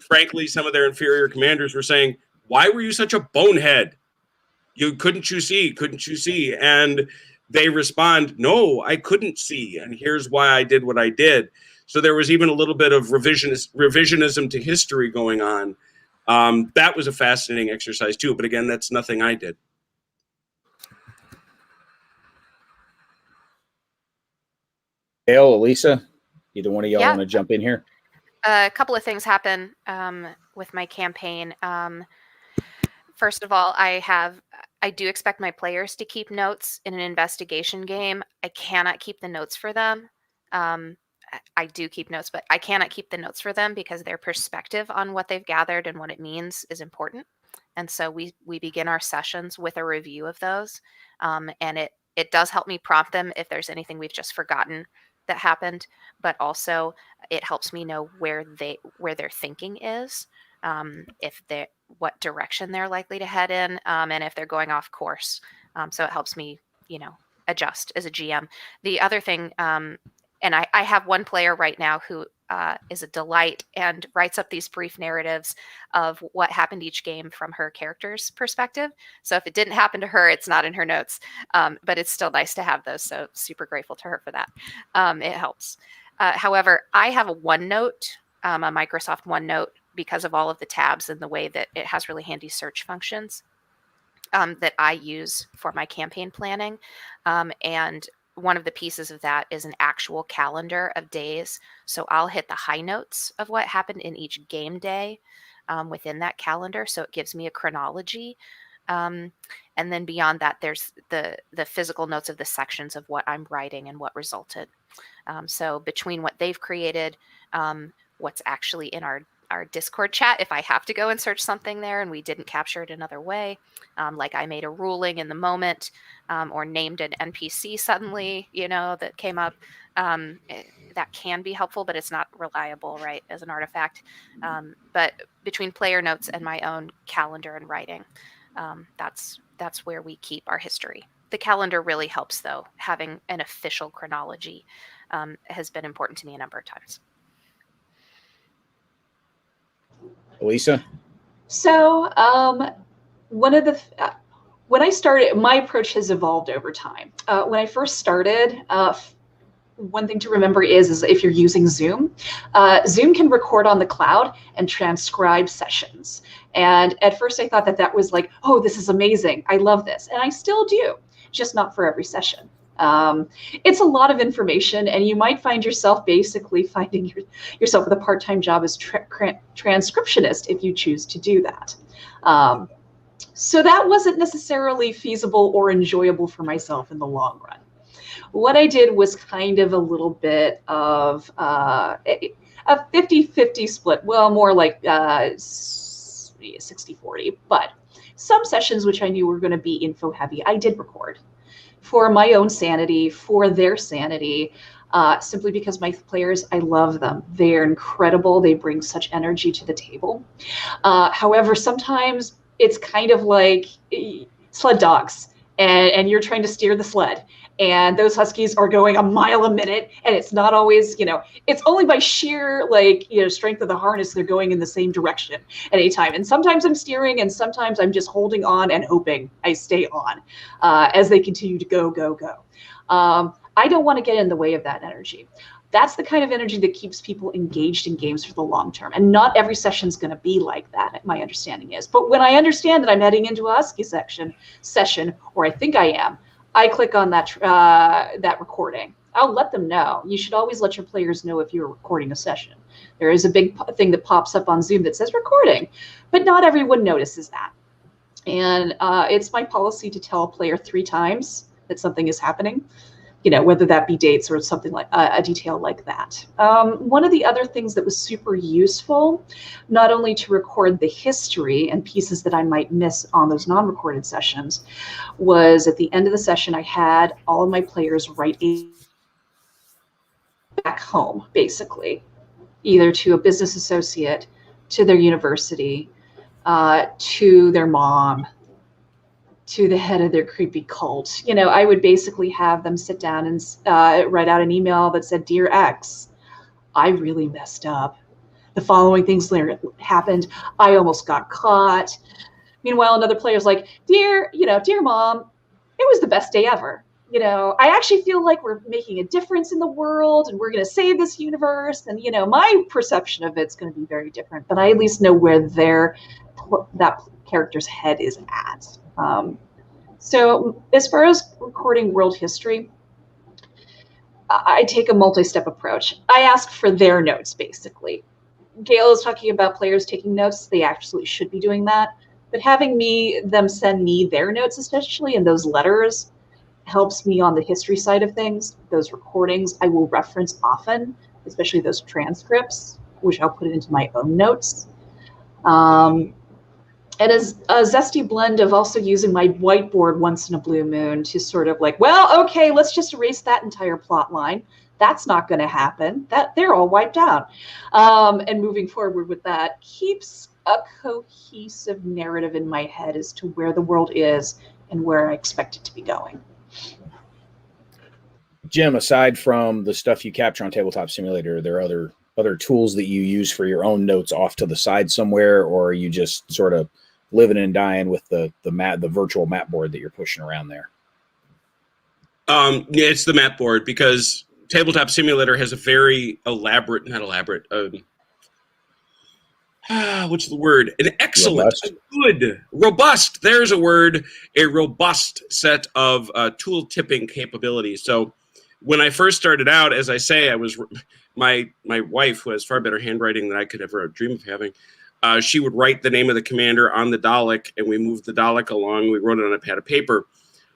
Frankly, some of their inferior commanders were saying, "Why were you such a bonehead? Couldn't you see?" And they respond, "No, I couldn't see, and here's why I did what I did." So there was even a little bit of revisionism to history going on. That was a fascinating exercise too. But again, that's nothing I did. Gail, Elisa, either one of y'all want to jump in here? A couple of things happen with my campaign. First of all, I do expect my players to keep notes in an investigation game. I cannot keep the notes for them. I do keep notes, but I cannot keep the notes for them because their perspective on what they've gathered and what it means is important. And so we begin our sessions with a review of those. And it does help me prompt them if there's anything we've just forgotten that happened, but also it helps me know where their thinking is, what direction they're likely to head in, and if they're going off course. So it helps me, adjust as a GM. The other thing, and I have one player right now who is a delight and writes up these brief narratives of what happened each game from her character's perspective. So if it didn't happen to her, it's not in her notes, but it's still nice to have those. So super grateful to her for that. It helps. However, I have a OneNote, a Microsoft OneNote, because of all of the tabs and the way that it has really handy search functions that I use for my campaign planning. And one of the pieces of that is an actual calendar of days. So I'll hit the high notes of what happened in each game day within that calendar. So it gives me a chronology. And then beyond that, there's the physical notes of the sections of what I'm writing and what resulted. So between what they've created, what's actually in our Discord chat, if I have to go and search something there and we didn't capture it another way, like I made a ruling in the moment or named an NPC suddenly, that came up, that can be helpful, but it's not reliable, right, as an artifact. But between player notes and my own calendar and writing, That's where we keep our history. The calendar really helps, though. Having an official chronology has been important to me a number of times. Elisa? So when I started, my approach has evolved over time. When I first started, one thing to remember is if you're using Zoom, Zoom can record on the cloud and transcribe sessions. And at first I thought that was like, oh, this is amazing. I love this. And I still do, just not for every session. It's a lot of information, and you might find yourself basically finding yourself with a part-time job as transcriptionist if you choose to do that. So that wasn't necessarily feasible or enjoyable for myself in the long run. What I did was kind of a little bit of a 50-50 split, well, more like 60-40, but some sessions which I knew were going to be info heavy, I did record for my own sanity, for their sanity, simply because my players, I love them. They're incredible. They bring such energy to the table. However, sometimes it's kind of like sled dogs, and you're trying to steer the sled. And those huskies are going a mile a minute, and it's not always, it's only by sheer strength of the harness they're going in the same direction at any time. And sometimes I'm steering, and sometimes I'm just holding on and hoping I stay on as they continue to go. I don't want to get in the way of that energy. That's the kind of energy that keeps people engaged in games for the long term. And not every session is going to be like that, my understanding is. But when I understand that I'm heading into a husky session, or I think I am, I click on that recording. I'll let them know. You should always let your players know if you're recording a session. There is a big thing that pops up on Zoom that says recording, but not everyone notices that. And it's my policy to tell a player 3 times that something is happening, whether that be dates or something like a detail like that. One of the other things that was super useful, not only to record the history and pieces that I might miss on those non-recorded sessions, was at the end of the session, I had all of my players write back home, basically, either to a business associate, to their university, to their mom, to the head of their creepy cult. I would basically have them sit down and write out an email that said, "Dear X, I really messed up. The following things happened. I almost got caught." Meanwhile, another player's like, dear mom, it was the best day ever. I actually feel like we're making a difference in the world, and we're going to save this universe. And, my perception of it's going to be very different, but I at least know where that character's head is at. So as far as recording world history, I take a multi-step approach. I ask for their notes, basically. Gail is talking about players taking notes. They absolutely should be doing that. But having them send me their notes, especially in those letters, helps me on the history side of things. Those recordings I will reference often, especially those transcripts, which I'll put it into my own notes. And as a zesty blend of also using my whiteboard once in a blue moon to sort of okay, let's just erase that entire plot line. That's not going to happen. They're all wiped out. And moving forward with that keeps a cohesive narrative in my head as to where the world is and where I expect it to be going. Jim, aside from the stuff you capture on Tabletop Simulator, are there other tools that you use for your own notes off to the side somewhere, or are you just sort of living and dying with the virtual map board that you're pushing around there? Yeah, it's the map board, because Tabletop Simulator has a very elaborate, not elaborate, what's the word? An excellent, robust, there's a word, a robust set of tool tipping capabilities. So when I first started out, as I say, I was my wife, who has far better handwriting than I could ever dream of having, she would write the name of the commander on the Dalek, and we moved the Dalek along. We wrote it on a pad of paper.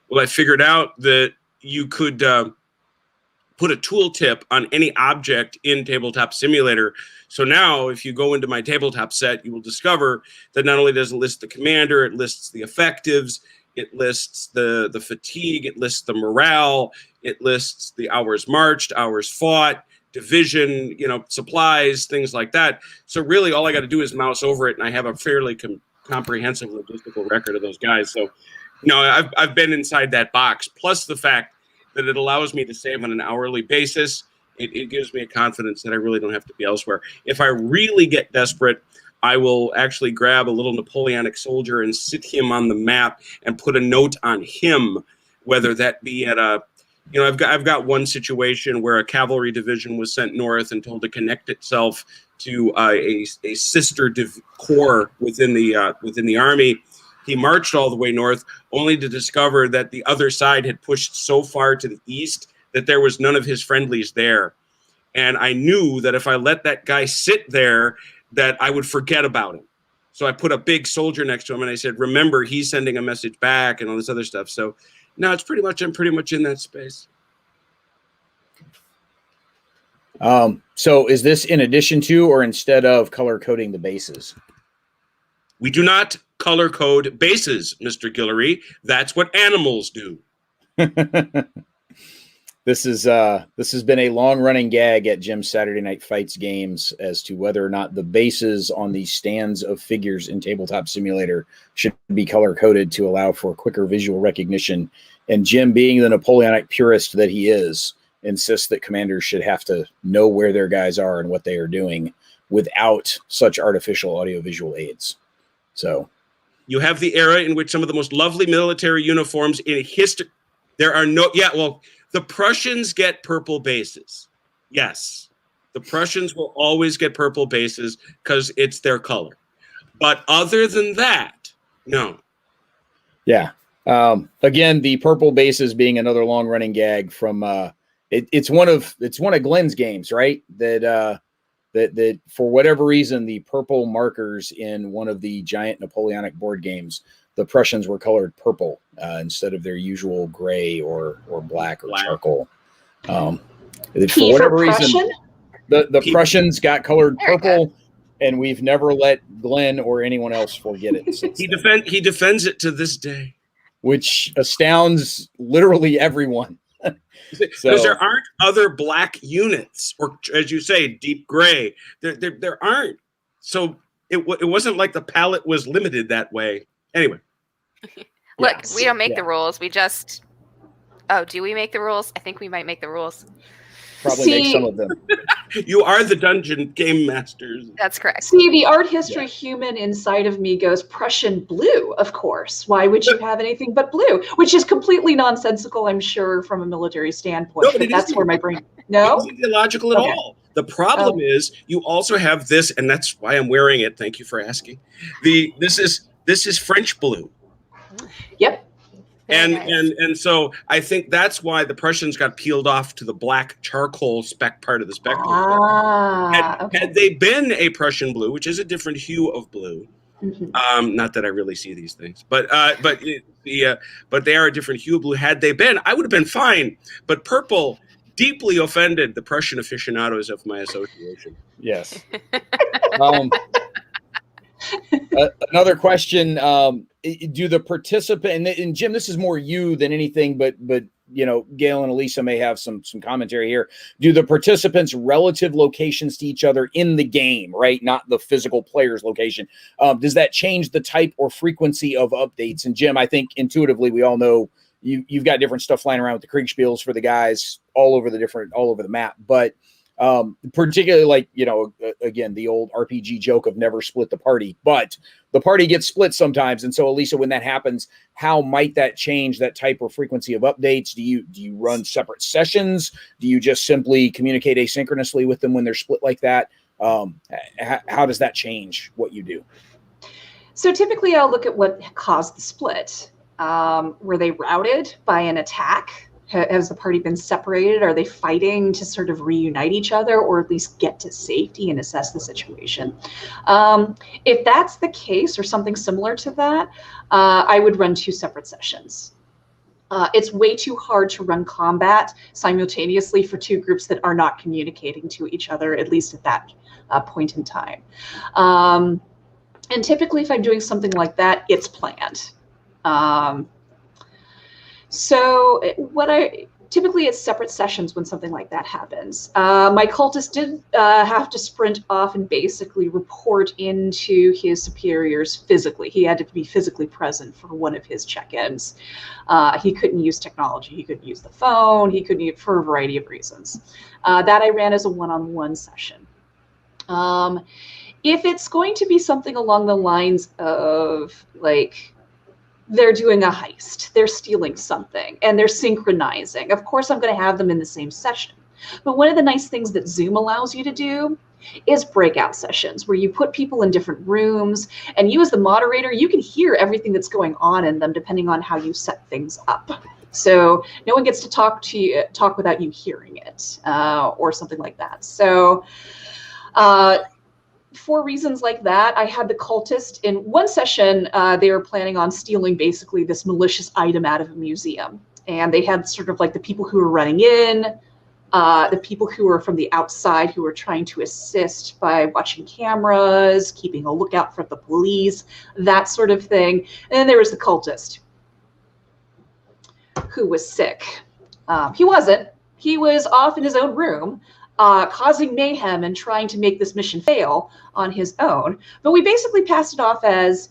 Well, I figured out that you could put a tooltip on any object in Tabletop Simulator. So now, if you go into my tabletop set, you will discover that not only does it list the commander, it lists the effectives, it lists the fatigue, it lists the morale, it lists the hours marched, hours fought, division, supplies, things like that. So really all I got to do is mouse over it, and I have a fairly comprehensive logistical record of those guys. So, I've been inside that box. Plus the fact that it allows me to save on an hourly basis. It gives me a confidence that I really don't have to be elsewhere. If I really get desperate, I will actually grab a little Napoleonic soldier and sit him on the map and put a note on him, whether that be at a, I've got one situation where a cavalry division was sent north and told to connect itself to a sister corps within the army. He marched all the way north, only to discover that the other side had pushed so far to the east that there was none of his friendlies there. And I knew that if I let that guy sit there, that I would forget about him. So I put a big soldier next to him and I said, remember, he's sending a message back and all this other stuff. So now I'm pretty much in that space. So is this in addition to or instead of color coding the bases? We do not color code bases, Mr. Guillory. That's what animals do. This has been a long-running gag at Jim's Saturday Night Fights games as to whether or not the bases on the stands of figures in Tabletop Simulator should be color-coded to allow for quicker visual recognition. And Jim, being the Napoleonic purist that he is, insists that commanders should have to know where their guys are and what they are doing without such artificial audiovisual aids. So you have the era in which some of the most lovely military uniforms in history. There are no, the Prussians get purple bases. Yes, the Prussians will always get purple bases because it's their color. But other than that, no. Yeah. Again, the purple bases being another long-running gag from it's one of Glenn's games, right? That for whatever reason, the purple markers in one of the giant Napoleonic board games, the Prussians were colored purple instead of their usual gray or black or charcoal. For whatever reason, the Prussians got colored purple, and we've never let Glenn or anyone else forget it. He defends it to this day, which astounds literally everyone. Because there aren't other black units, or as you say, deep gray. There aren't. So it wasn't like the palette was limited that way. Anyway. Look, we don't make the rules. We just... Oh, do we make the rules? I think we might make the rules. Probably make some of them. You are the dungeon game masters. That's correct. See, the art history human inside of me goes Prussian blue, of course. Why would you have anything but blue? Which is completely nonsensical, I'm sure, from a military standpoint. No, but that's where my brain... No? It isn't illogical at all. The problem is you also have this, and that's why I'm wearing it. Thank you for asking. This is French blue. Yep. And so I think that's why the Prussians got peeled off to the black charcoal part of the spectrum. Had they been a Prussian blue, which is a different hue of blue, not that I really see these things, but they are a different hue of blue. Had they been, I would have been fine. But purple deeply offended the Prussian aficionados of my association. Yes. Another question. Do the participant, and Jim, this is more you than anything, but Gail and Elisa may have some commentary here. Do the participants' relative locations to each other in the game, right? Not the physical player's location. Does that change the type or frequency of updates? And Jim, I think intuitively we all know you've got different stuff flying around with the Kriegspiels for the guys all over the map, but particularly like, again, the old RPG joke of never split the party, but the party gets split sometimes. And so Elisa, when that happens, how might that change that type or frequency of updates? Do you run separate sessions? Do you just simply communicate asynchronously with them when they're split like that? How does that change what you do? So typically I'll look at what caused the split. Were they routed by an attack? Has the party been separated? Are they fighting to sort of reunite each other or at least get to safety and assess the situation? If that's the case or something similar to that, I would run 2 separate sessions. It's way too hard to run combat simultaneously for 2 groups that are not communicating to each other, at least at that point in time. And typically if I'm doing something like that, it's planned. So what typically it's separate sessions when something like that happens. My cultist did have to sprint off and basically report into his superiors physically. He had to be physically present for one of his check-ins. He couldn't use technology. He couldn't use the phone. He couldn't use for a variety of reasons. That I ran as a one-on-one session. If it's going to be something along the lines of like, they're doing a heist, they're stealing something, and they're synchronizing, of course I'm going to have them in the same session. But one of the nice things that Zoom allows you to do is breakout sessions where you put people in different rooms, and you as the moderator, you can hear everything that's going on in them depending on how you set things up. So no one gets to talk without you hearing it, or something like that. So for reasons like that, I had the cultist in one session. They were planning on stealing basically this malicious item out of a museum. And they had sort of like the people who were running in, the people who were from the outside who were trying to assist by watching cameras, keeping a lookout for the police, that sort of thing. And then there was the cultist who was sick. He wasn't. He was off in his own room, causing mayhem and trying to make this mission fail on his own. But we basically passed it off as,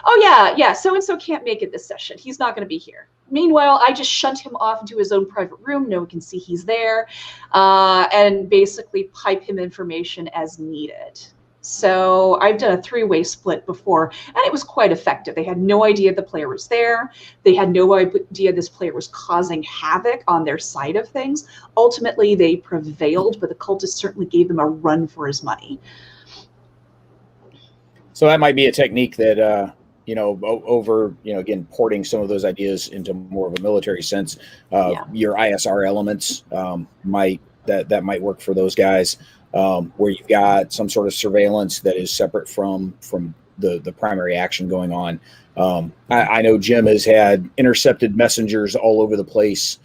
oh yeah, so-and-so can't make it this session. He's not going to be here. Meanwhile, I just shunt him off into his own private room. No one can see he's there, and basically pipe him information as needed. So I've done a 3-way split before, and it was quite effective. They had no idea the player was there. They had no idea this player was causing havoc on their side of things. Ultimately, they prevailed, but the cultist certainly gave them a run for his money. So that might be a technique that, again, porting some of those ideas into more of a military sense. Your ISR elements might work for those guys. Where you've got some sort of surveillance that is separate from the primary action going on. I know Jim has had intercepted messengers all over the place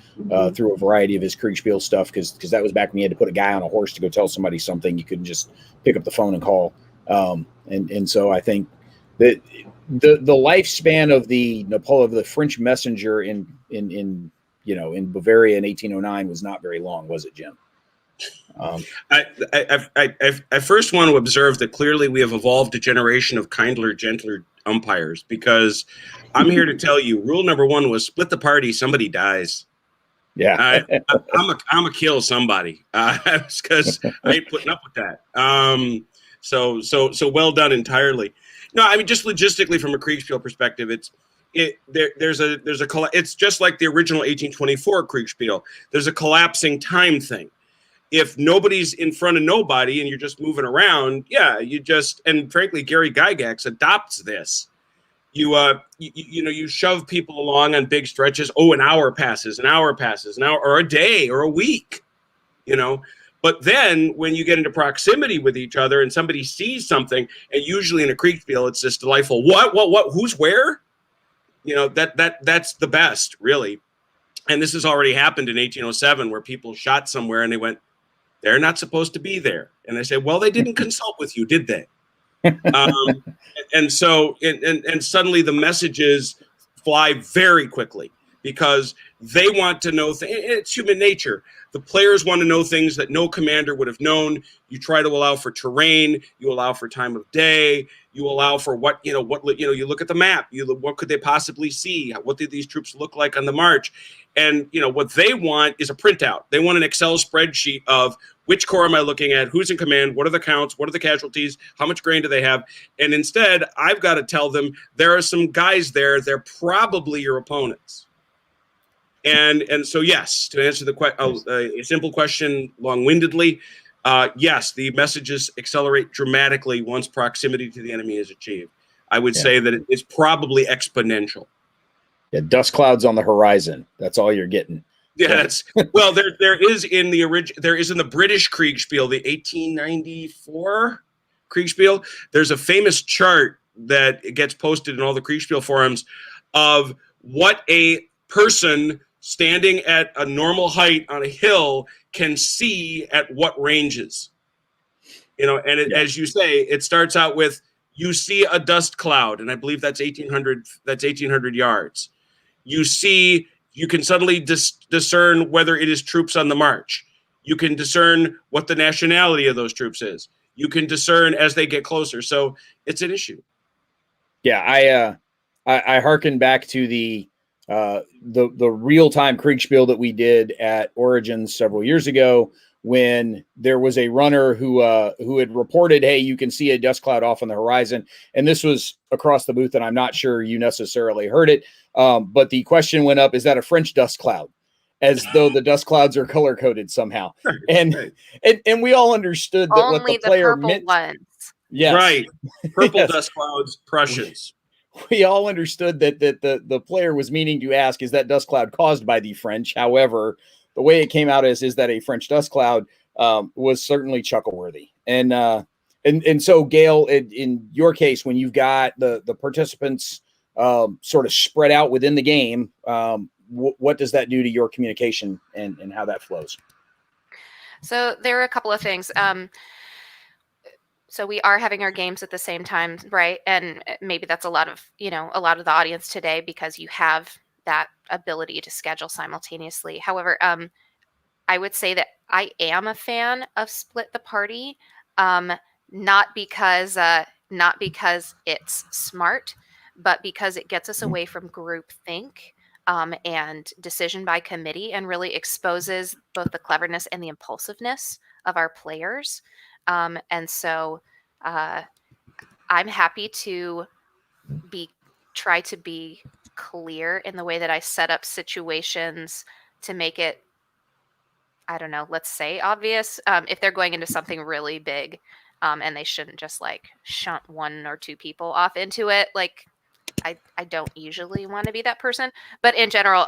through a variety of his Kriegspiel stuff, because that was back when you had to put a guy on a horse to go tell somebody something. You couldn't just pick up the phone and call. And so I think that the lifespan of the French messenger in Bavaria in 1809 was not very long, was it, Jim? I first want to observe that clearly we have evolved a generation of kinder, gentler umpires, because I'm here to tell you, rule number 1 was split the party, somebody dies. Yeah, I'm a kill somebody, because I ain't putting up with that. So well done entirely. No, I mean, just logistically from a Kriegspiel perspective, there's just like the original 1824 Kriegspiel. There's a collapsing time thing. If nobody's in front of nobody and you're just moving around, and frankly, Gary Gygax adopts this. You shove people along on big stretches. Oh, an hour passes, or a day or a week, But then when you get into proximity with each other and somebody sees something, and usually in a Kriegspiel, it's this delightful, what, who's where? That's the best, really. And this has already happened in 1807 where people shot somewhere and they went, they're not supposed to be there. And I say, well, they didn't consult with you, did they? And suddenly the messages fly very quickly because they want to know it's human nature. The players want to know things that no commander would have known. You try to allow for terrain. You allow for time of day. You allow for you look at the map. What could they possibly see? What did these troops look like on the march? And, what they want is a printout. They want an Excel spreadsheet of which corps am I looking at? Who's in command? What are the counts? What are the casualties? How much grain do they have? And instead, I've got to tell them there are some guys there. They're probably your opponents. And so, yes, to answer a simple question long-windedly, yes, the messages accelerate dramatically once proximity to the enemy is achieved. I would say that it's probably exponential. Yeah, dust clouds on the horizon. That's all you're getting. Yeah, there is in the British Kriegspiel, the 1894 Kriegspiel. There's a famous chart that gets posted in all the Kriegspiel forums of what a person standing at a normal height on a hill can see at what ranges. As you say, it starts out with you see a dust cloud, and I believe that's 1800 yards. You You can suddenly discern whether it is troops on the march. You can discern what the nationality of those troops is. You can discern as they get closer. So it's an issue. Yeah, I hearken back to the real-time Kriegspiel that we did at Origins several years ago, when there was a runner who had reported, hey, you can see a dust cloud off on the horizon. And this was across the booth, and I'm not sure you necessarily heard it. But the question went up, is that a French dust cloud? As though the dust clouds are color-coded somehow. And we all understood that only what the player purple meant. ones. Yes. Right. Purple Yes. dust clouds, Prussians. We all understood that the player was meaning to ask, is that dust cloud caused by the French? However, the way it came out as, is that a French dust cloud, was certainly chuckle-worthy. And so, Gail, in your case, when you've got the participants sort of spread out within the game, what does that do to your communication and how that flows? So there are a couple of things. So we are having our games at the same time, right? And maybe that's a lot of the audience today, because you have that ability to schedule simultaneously. However, I would say that I am a fan of split the party, not because it's smart, but because it gets us away from groupthink and decision by committee, and really exposes both the cleverness and the impulsiveness of our players. And so I'm happy to try to be clear in the way that I set up situations to make it, I don't know, let's say obvious. If they're going into something really big, and they shouldn't just like shunt one or two people off into it. Like, I don't usually want to be that person, but in general,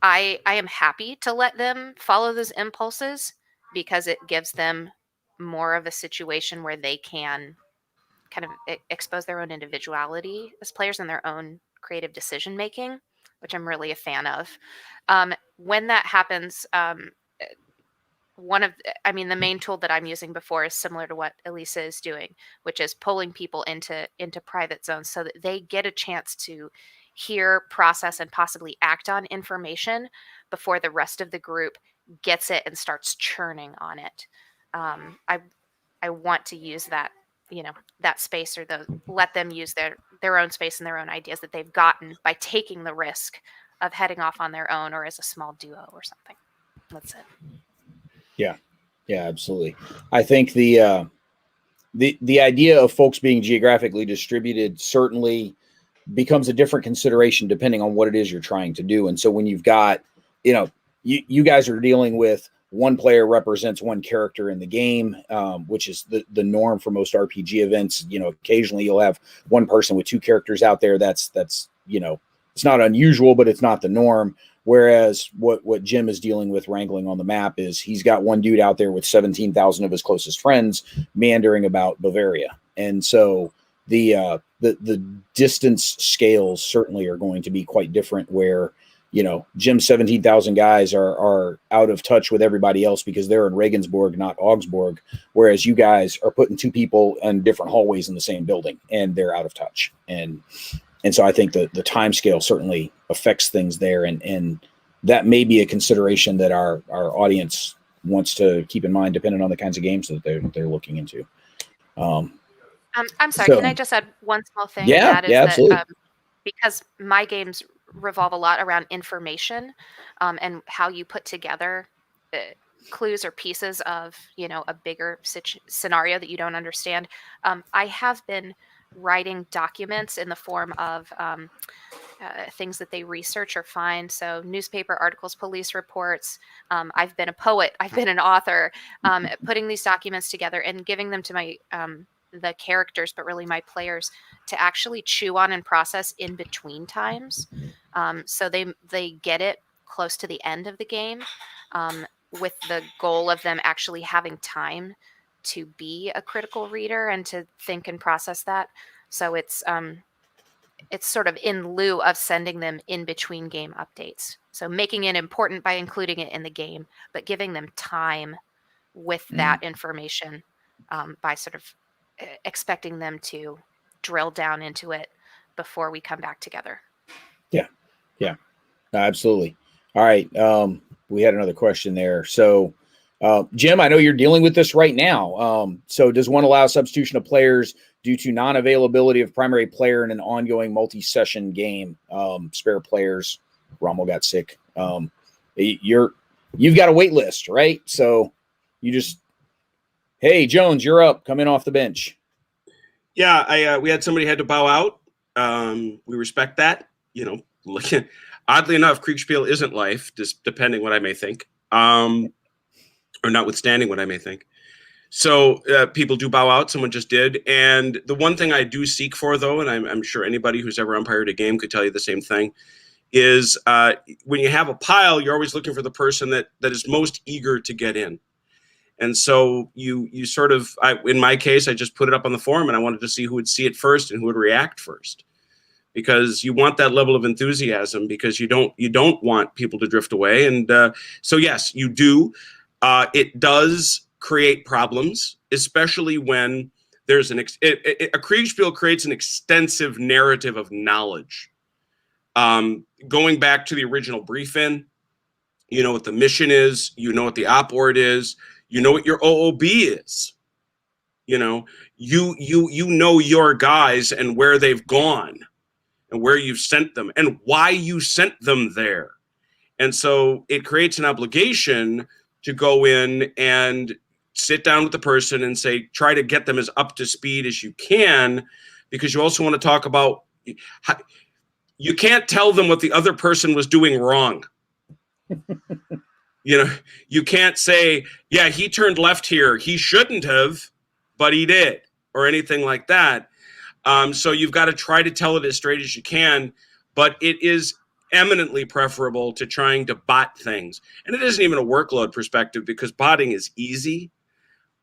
I am happy to let them follow those impulses, because it gives them more of a situation where they can kind of expose their own individuality as players and their own creative decision making, which I'm really a fan of. When that happens, the main tool that I'm using before is similar to what Elisa is doing, which is pulling people into private zones so that they get a chance to hear, process, and possibly act on information before the rest of the group gets it and starts churning on it. I want to use that, that space, or let them use their own space and their own ideas that they've gotten by taking the risk of heading off on their own or as a small duo or something. That's it. Yeah, absolutely. I think the idea of folks being geographically distributed certainly becomes a different consideration depending on what it is you're trying to do. And so when you've got, you guys are dealing with one player represents one character in the game, which is the norm for most RPG events. Occasionally you'll have one person with two characters out there. That's it's not unusual, but it's not the norm. Whereas what Jim is dealing with wrangling on the map is he's got one dude out there with 17,000 of his closest friends meandering about Bavaria. And so the distance scales certainly are going to be quite different, where, Jim's 17,000 guys are out of touch with everybody else because they're in Regensburg, not Augsburg. Whereas you guys are putting two people in different hallways in the same building and they're out of touch. And so I think the time scale certainly affects things there. And that may be a consideration that our audience wants to keep in mind, depending on the kinds of games that they're looking into. I'm sorry, can I just add one small thing? Yeah, and that is absolutely. That because my games revolve a lot around information and how you put together clues or pieces of, a bigger scenario that you don't understand. I have been writing documents in the form of things that they research or find. So newspaper articles, police reports. I've been a poet. I've been an author. Putting these documents together and giving them to my the characters, but really my players, to actually chew on and process in between times. So they get it close to the end of the game, with the goal of them actually having time to be a critical reader and to think and process that. So it's sort of in lieu of sending them in between game updates. So making it important by including it in the game, but giving them time with that information by sort of expecting them to drill down into it before we come back together. Yeah. Absolutely. All right. We had another question there. So, Jim, I know you're dealing with this right now. So does one allow substitution of players due to non-availability of primary player in an ongoing multi-session game? Spare players, Rommel got sick. You've got a wait list, right? So you just, hey, Jones, you're up. Come in off the bench. Yeah, we had somebody had to bow out. We respect that. Oddly enough, Kriegspiel isn't life, just depending what I may think, or notwithstanding what I may think. So people do bow out. Someone just did. And the one thing I do seek for, though, and I'm sure anybody who's ever umpired a game could tell you the same thing, is when you have a pile, you're always looking for the person that is most eager to get in. And so you sort of, in my case, I just put it up on the forum, and I wanted to see who would see it first and who would react first, because you want that level of enthusiasm, because you don't want people to drift away. And so yes, you do. It does create problems, especially when there's a Kriegspiel creates an extensive narrative of knowledge. Going back to the original brief-in, you know what the mission is, you know what the op ord is, you know what your OOB is. You know your guys and where they've gone and where you've sent them and why you sent them there. And so it creates an obligation to go in and sit down with the person and say, try to get them as up to speed as you can, because you also want to talk about how, you can't tell them what the other person was doing wrong. You can't say, yeah, he turned left here. He shouldn't have, but he did, or anything like that. So you've got to try to tell it as straight as you can, but it is eminently preferable to trying to bot things. And it isn't even a workload perspective, because botting is easy.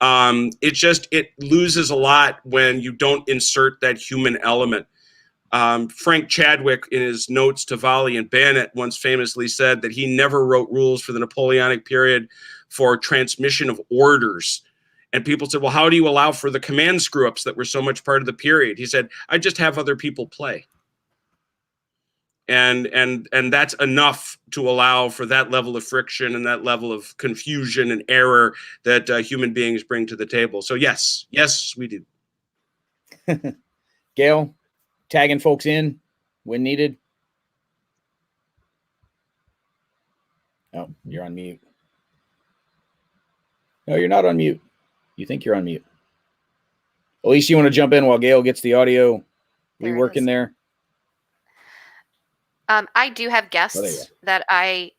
It loses a lot when you don't insert that human element. Frank Chadwick, in his notes to Volley and Bayonet, once famously said that he never wrote rules for the Napoleonic period for transmission of orders. And people said, well, how do you allow for the command screw-ups that were so much part of the period? He said, I just have other people play. And that's enough to allow for that level of friction and that level of confusion and error that human beings bring to the table. So yes, we do. Gail, tagging folks in when needed. Oh, you're on mute. No, you're not on mute. You think you're on mute. Elisa, you want to jump in while Gail gets the audio reworking there? I do have guests that I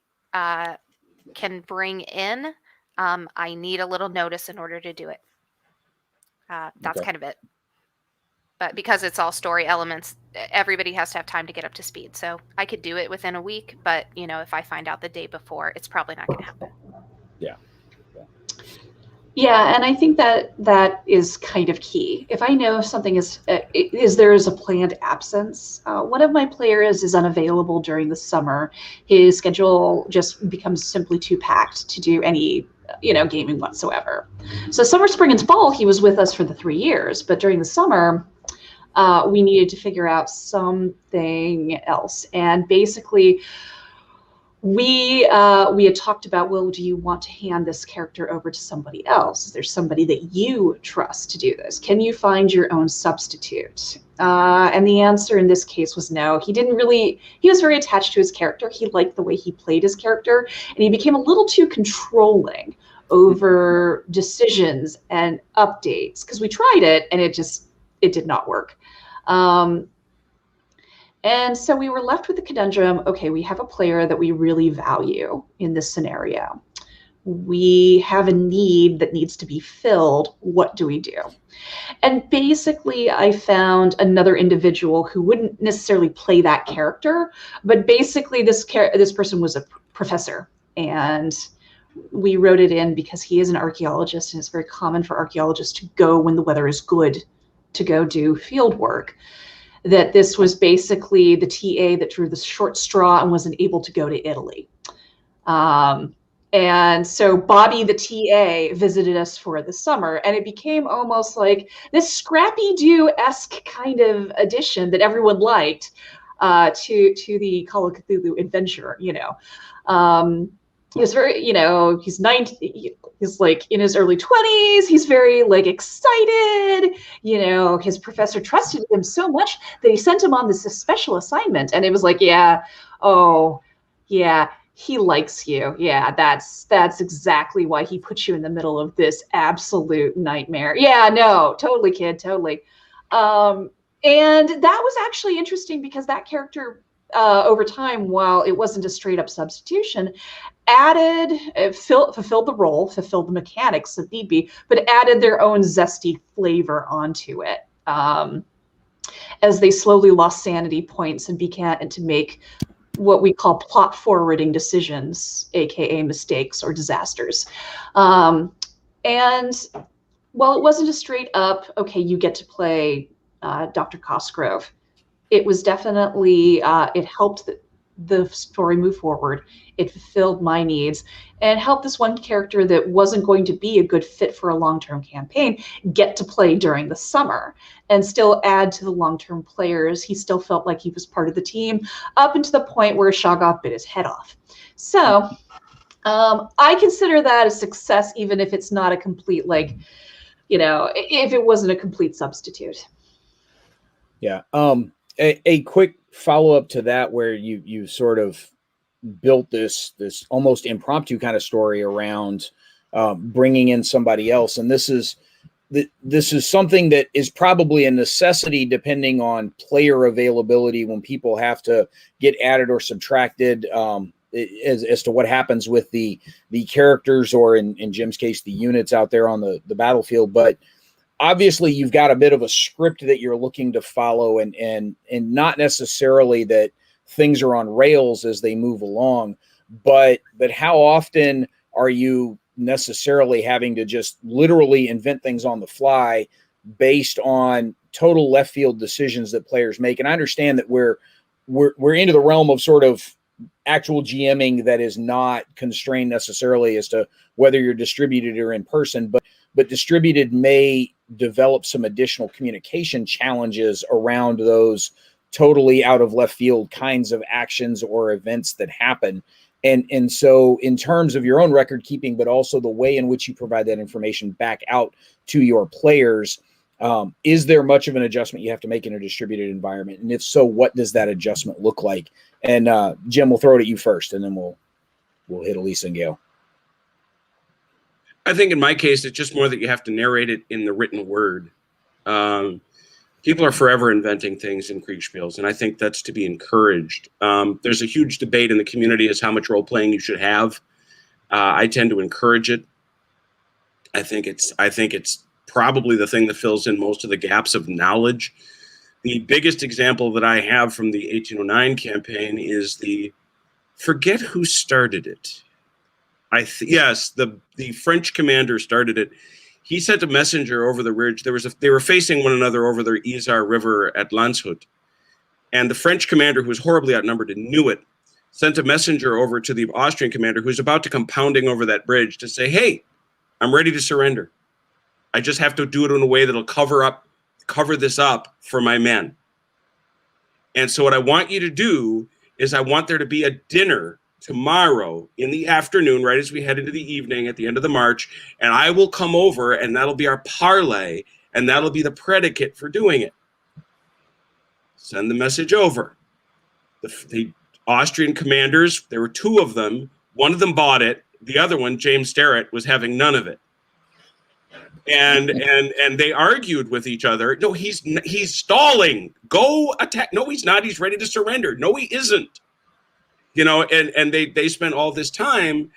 can bring in. I need a little notice in order to do it. That's kind of it. But because it's all story elements, everybody has to have time to get up to speed. So I could do it within a week, but if I find out the day before, it's probably not going to happen. Yeah. Yeah, and I think that is kind of key. If I know something is there is a planned absence, one of my players is unavailable during the summer. His schedule just becomes simply too packed to do any gaming whatsoever. So summer, spring, and fall, he was with us for the 3 years, but during the summer, we needed to figure out something else. And basically, we had talked about, well, do you want to hand this character over to somebody else? Is there somebody that you trust to do this? Can you find your own substitute? And the answer in this case was no. He was very attached to his character. He liked the way he played his character, and he became a little too controlling over decisions and updates, because we tried it and it did not work. And so we were left with the conundrum, okay, we have a player that we really value in this scenario. We have a need that needs to be filled. What do we do? And basically, I found another individual who wouldn't necessarily play that character, but basically this person was a professor, and we wrote it in because he is an archaeologist, and it's very common for archaeologists to go when the weather is good to go do field work. That this was basically the TA that drew the short straw and wasn't able to go to Italy. And so Bobby, the TA, visited us for the summer, and it became almost like this Scrappy-Doo-esque kind of edition that everyone liked. to the Call of Cthulhu adventure. He was very, he's 90, he's like in his early 20s. He's very like excited. His professor trusted him so much that he sent him on this special assignment. And it was like, he likes you. Yeah, that's exactly why he put you in the middle of this absolute nightmare. Yeah, no, totally, kid, totally. And that was actually interesting because that character, over time, while it wasn't a straight up substitution, fulfilled the role, fulfilled the mechanics if need be, but added their own zesty flavor onto it as they slowly lost sanity points and began to make what we call plot forwarding decisions, aka mistakes or disasters. And while it wasn't a straight up, okay, you get to play Dr. Cosgrove, it was definitely, it helped the story move forward. It fulfilled my needs and helped this one character that wasn't going to be a good fit for a long-term campaign get to play during the summer and still add to the long-term players. He still felt like he was part of the team up until the point where Shoggoth bit his head off. So I consider that a success, even if it's not a complete, if it wasn't a complete substitute. Yeah. A quick follow-up to that, where you sort of built this almost impromptu kind of story around bringing in somebody else, and this is something that is probably a necessity depending on player availability when people have to get added or subtracted as to what happens with the characters, or in Jim's case, the units out there on the battlefield. But obviously you've got a bit of a script that you're looking to follow, and not necessarily that things are on rails as they move along, but how often are you necessarily having to just literally invent things on the fly based on total left field decisions that players make? And I understand that we're into the realm of sort of actual GMing that is not constrained necessarily as to whether you're distributed or in person, but distributed may develop some additional communication challenges around those totally out of left field kinds of actions or events that happen. And so in terms of your own record keeping, but also the way in which you provide that information back out to your players, is there much of an adjustment you have to make in a distributed environment? And if so, what does that adjustment look like? And Jim, we'll throw it at you first, and then we'll hit Elisa and Gail. I think in my case, it's just more that you have to narrate it in the written word. People are forever inventing things in Kriegspiels, and I think that's to be encouraged. There's a huge debate in the community as how much role-playing you should have. I tend to encourage it. I think it's probably the thing that fills in most of the gaps of knowledge. The biggest example that I have from the 1809 campaign is forget who started it. Yes, the French commander started it. He sent a messenger over the ridge. They were facing one another over the Isar River at Landshut. And the French commander, who was horribly outnumbered and knew it, sent a messenger over to the Austrian commander, who was about to come pounding over that bridge, to say, hey, I'm ready to surrender. I just have to do it in a way that'll cover this up for my men. And so what I want you to do is I want there to be a dinner tomorrow in the afternoon, right as we head into the evening at the end of the march, and I will come over, and that'll be our parlay, and that'll be the predicate for doing it. Send the message over. The Austrian commanders, there were two of them. One of them bought it. The other one, James Starrett, was having none of it. And they argued with each other. No, he's stalling. Go attack. No, he's not. He's ready to surrender. No, he isn't. And they spent all this time,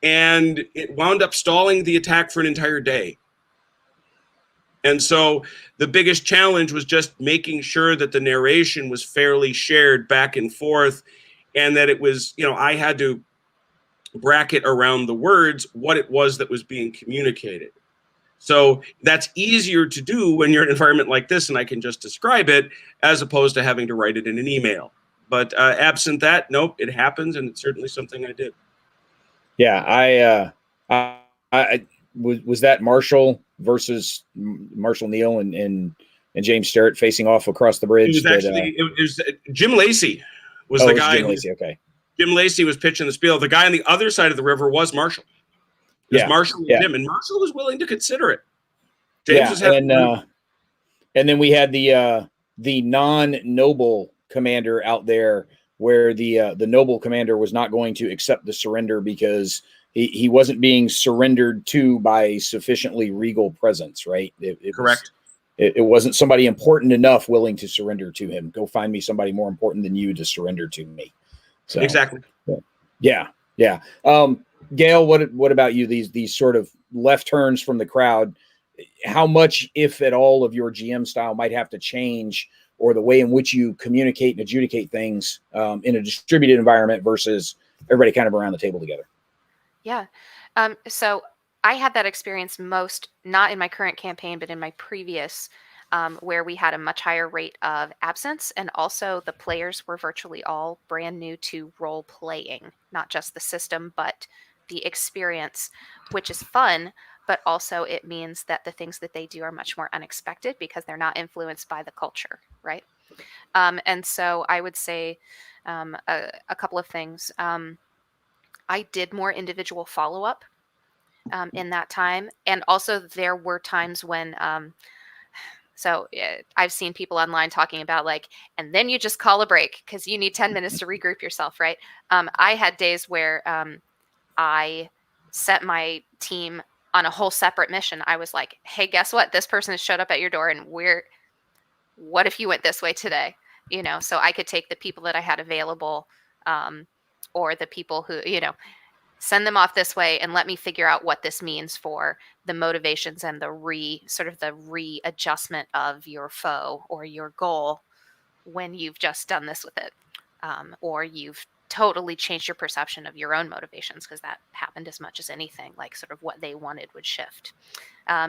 and it wound up stalling the attack for an entire day. And so the biggest challenge was just making sure that the narration was fairly shared back and forth, and that it was, I had to bracket around the words what it was that was being communicated. So that's easier to do when you're in an environment like this, and I can just describe it, as opposed to having to write it in an email. But absent that, nope, it happens, and it's certainly something I did. Yeah, I was that Marshall versus Marshall Neal and and James Sterrett facing off across the bridge. It was actually it was Jim Lacey was the guy. Jim Lacey, okay. Jim Lacey was pitching the spiel. The guy on the other side of the river was Marshall. It was Marshall and Jim, and Marshall was willing to consider it. James was and then we had the non-noble commander out there, where the noble commander was not going to accept the surrender because he wasn't being surrendered to by sufficiently regal presence, right? Correct. It wasn't somebody important enough willing to surrender to him. Go find me somebody more important than you to surrender to me. So, exactly. Yeah. Gail, what about you? These sort of left turns from the crowd. How much, if at all, of your GM style might have to change, or the way in which you communicate and adjudicate things in a distributed environment versus everybody kind of around the table together? Yeah. So I had that experience most, not in my current campaign, but in my previous, where we had a much higher rate of absence. And also the players were virtually all brand new to role playing, not just the system, but the experience, which is fun. But also it means that the things that they do are much more unexpected because they're not influenced by the culture, right? And so I would say a couple of things. I did more individual follow-up in that time. And also there were times when, I've seen people online talking about like, and then you just call a break because you need 10 minutes to regroup yourself, right? I had days where I set my team on a whole separate mission. I was like, hey, guess what? This person has showed up at your door and what if you went this way today? So I could take the people that I had available or the people who, send them off this way and let me figure out what this means for the motivations and the readjustment of your foe or your goal when you've just done this with it. Or you've totally changed your perception of your own motivations, because that happened as much as anything, like sort of what they wanted would shift.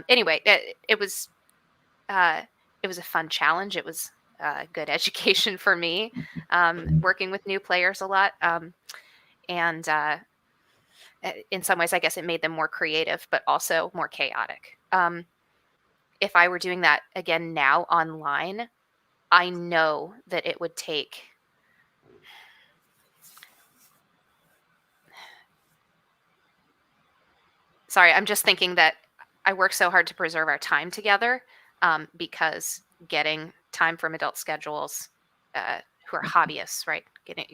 Anyway, it was a fun challenge. It was good education for me, working with new players a lot. And in some ways, I guess it made them more creative, but also more chaotic. If I were doing that again now online, I know that it would take Sorry, I'm just thinking that I work so hard to preserve our time together because getting time from adult schedules who are hobbyists, right?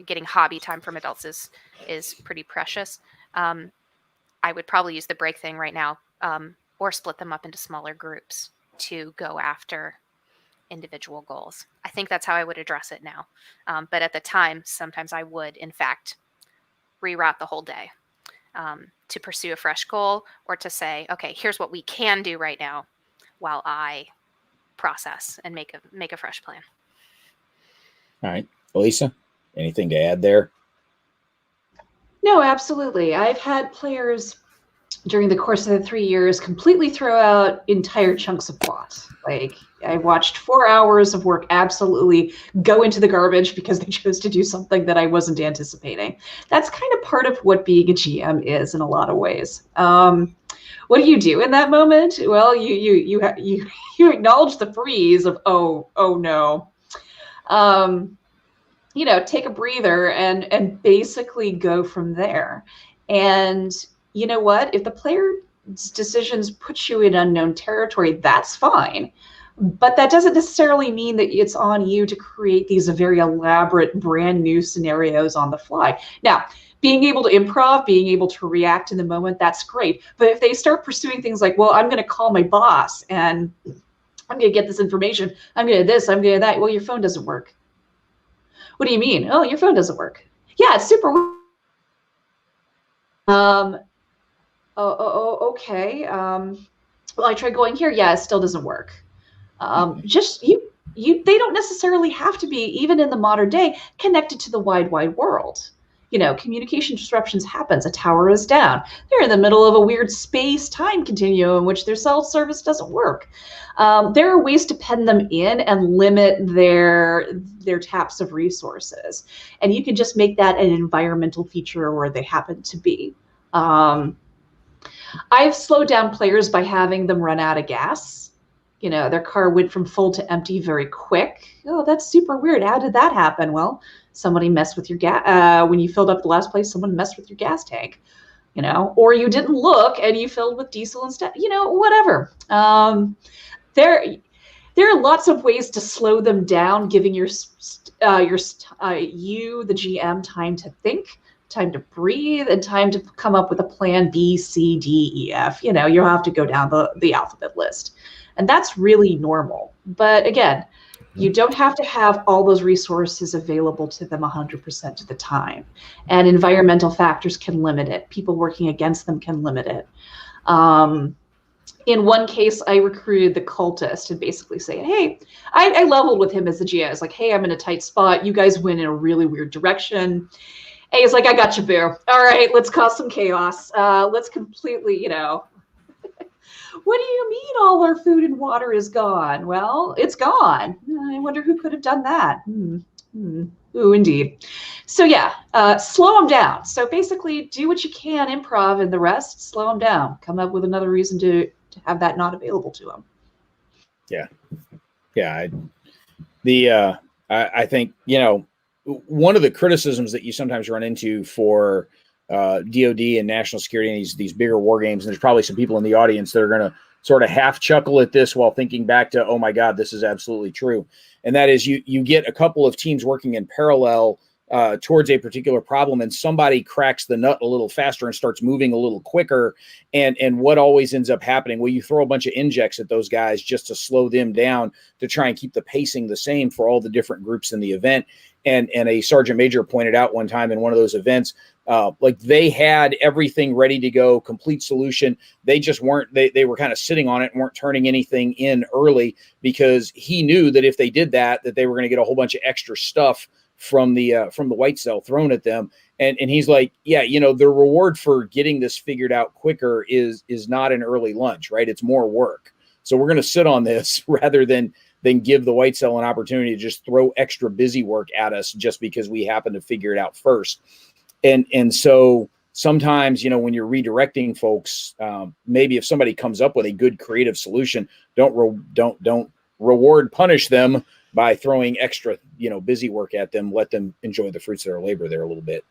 Getting hobby time from adults is pretty precious. I would probably use the break thing right now or split them up into smaller groups to go after individual goals. I think that's how I would address it now. But at the time, sometimes I would, in fact, reroute the whole day. To pursue a fresh goal, or to say, okay, here's what we can do right now while I process and make a fresh plan. All right. Elisa, anything to add there? No, absolutely. I've had players during the course of the 3 years completely throw out entire chunks of plot. Like, I watched 4 hours of work absolutely go into the garbage because they chose to do something that I wasn't anticipating. That's kind of part of what being a GM is in a lot of ways. What do you do in that moment? Well, you acknowledge the freeze of oh no. Take a breather and basically go from there. And you know what? If the player's decisions put you in unknown territory, that's fine. But that doesn't necessarily mean that it's on you to create these very elaborate, brand new scenarios on the fly. Now, being able to improv, being able to react in the moment, that's great. But if they start pursuing things like, well, I'm going to call my boss and I'm going to get this information, I'm going to this, I'm going to that. Well, your phone doesn't work. What do you mean? Oh, your phone doesn't work. Yeah, it's super. Okay. Well, I tried going here. Yeah, it still doesn't work. They don't necessarily have to be, even in the modern day, connected to the wide world. Communication disruptions happens. A tower is down. They're in the middle of a weird space-time continuum in which their cell service doesn't work. There are ways to pen them in and limit their taps of resources. And you can just make that an environmental feature where they happen to be. I've slowed down players by having them run out of gas. their car went from full to empty very quick. Oh, that's super weird. How did that happen? Well, somebody messed with your gas. When you filled up the last place, someone messed with your gas tank, or you didn't look and you filled with diesel instead, whatever. There are lots of ways to slow them down, giving you, the GM, time to think, time to breathe, and time to come up with a plan B, C, D, E, F. You'll have to go down the alphabet list. And that's really normal. But again, you don't have to have all those resources available to them 100% of the time. And environmental factors can limit it. People working against them can limit it. In one case, I recruited the cultist and basically saying, hey, I leveled with him as the GM. I was like, hey, I'm in a tight spot. You guys went in a really weird direction. Hey, he's like, I got you, boo. All right, let's cause some chaos. Let's completely, what do you mean all our food and water is gone? Well, it's gone. I wonder who could have done that. Ooh, indeed. So yeah, slow them down. So basically do what you can, improv, and the rest, slow them down. Come up with another reason to have that not available to them. Yeah. Yeah. I think, one of the criticisms that you sometimes run into for DOD and national security and these bigger war games, and there's probably some people in the audience that are going to sort of half chuckle at this while thinking back to, oh my God, this is absolutely true. And that is you get a couple of teams working in parallel towards a particular problem, and somebody cracks the nut a little faster and starts moving a little quicker. And what always ends up happening? Well, you throw a bunch of injects at those guys just to slow them down, to try and keep the pacing the same for all the different groups in the event. And a sergeant major pointed out one time in one of those events, like they had everything ready to go, complete solution. They just weren't, they were kind of sitting on it and weren't turning anything in early, because he knew that if they did that they were going to get a whole bunch of extra stuff from the white cell thrown at them. And he's like, yeah, the reward for getting this figured out quicker is not an early lunch, right? It's more work. So we're going to sit on this rather than give the white cell an opportunity to just throw extra busy work at us just because we happen to figure it out first. And so sometimes, when you're redirecting folks, maybe if somebody comes up with a good creative solution, don't reward, punish them by throwing extra, busy work at them. Let them enjoy the fruits of their labor there a little bit.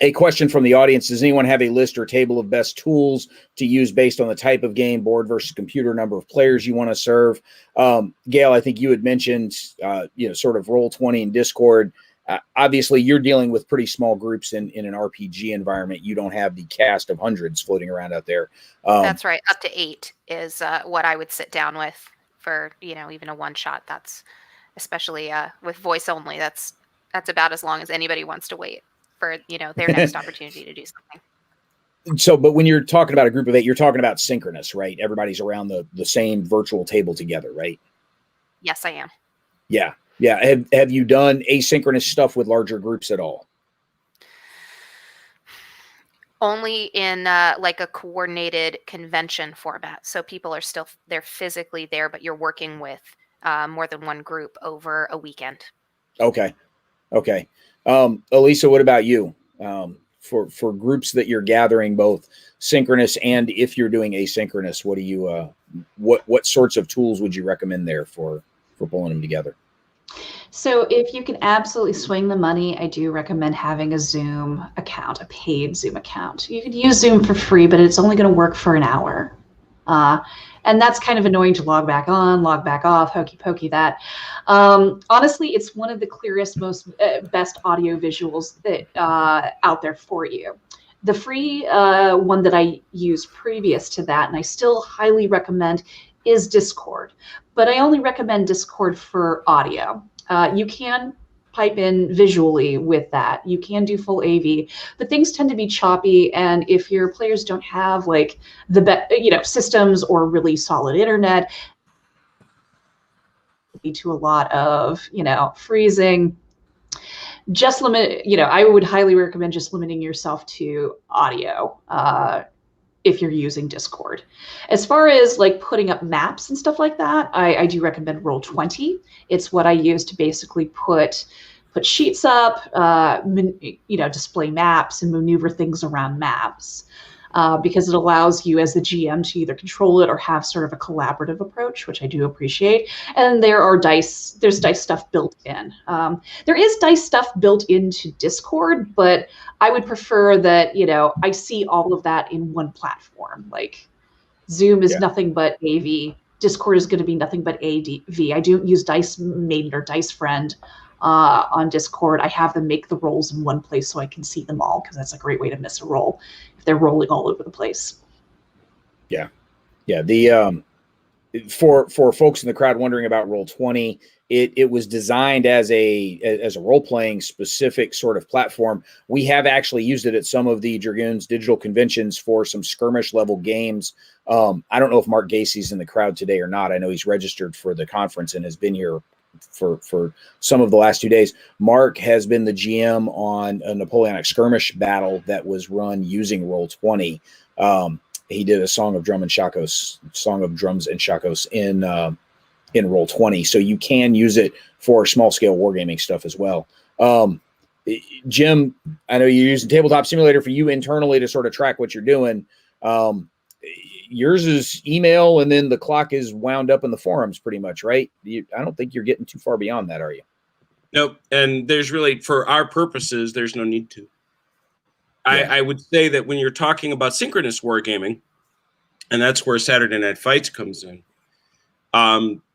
A question from the audience: does anyone have a list or table of best tools to use based on the type of game, board versus computer, number of players you want to serve? Gail, I think you had mentioned, sort of Roll20 and Discord. Obviously, you're dealing with pretty small groups in an RPG environment. You don't have the cast of hundreds floating around out there. That's right. Up to 8 is what I would sit down with for, even a one shot. That's especially with voice only. That's about as long as anybody wants to wait for, their next opportunity to do something. So, but when you're talking about a group of 8, you're talking about synchronous, right? Everybody's around the same virtual table together, right? Yes, I am. Yeah. Yeah. Have you done asynchronous stuff with larger groups at all? Only in like a coordinated convention format. So people are still, they're physically there, but you're working with more than one group over a weekend. Okay. Elisa, what about you? For groups that you're gathering, both synchronous and if you're doing asynchronous, what do you what sorts of tools would you recommend there for pulling them together? So if you can absolutely swing the money, I do recommend having a Zoom account, a paid Zoom account. You could use Zoom for free, but it's only going to work for an hour. And that's kind of annoying to log back on, log back off, hokey pokey that. Honestly, it's one of the clearest, most best audio visuals that out there for you. The free one that I used previous to that, and I still highly recommend, is Discord. But I only recommend Discord for audio. You can pipe in visually with that. You can do full AV, but things tend to be choppy. And if your players don't have like the systems or really solid internet, lead to a lot of freezing. Just limit. I would highly recommend just limiting yourself to audio if you're using Discord. As far as like putting up maps and stuff like that, I do recommend Roll20. It's what I use to basically put sheets up, display maps and maneuver things around maps. because it allows you as the GM to either control it or have sort of a collaborative approach, which I do appreciate. And there's dice stuff built in. There is dice stuff built into Discord, but I would prefer that, I see all of that in one platform. Like Zoom is nothing but AV. Discord is going to be nothing but AV. I don't use Dice Maiden or Dice Friend on Discord. I have them make the rolls in one place so I can see them all, because that's a great way to miss a roll if they're rolling all over the place. Yeah. The for folks in the crowd wondering about Roll20, it was designed as a role-playing specific sort of platform. We have actually used it at some of the Dragoons digital conventions for some skirmish level games. I don't know if Mark Gacy's in the crowd today or not. I know he's registered for the conference and has been here for some of the last 2 days. Mark has been the GM on a Napoleonic skirmish battle that was run using Roll20. He did a Song of Drums and Shakos in Roll20, so you can use it for small scale wargaming stuff as well. Jim, I know you're using Tabletop Simulator for you internally to sort of track what you're doing. Yours is email, and then the clock is wound up in the forums pretty much, right? I don't think you're getting too far beyond that, are you? Nope. And there's really, for our purposes, there's no need to. I would say that when you're talking about synchronous wargaming, and that's where Saturday Night Fights comes in,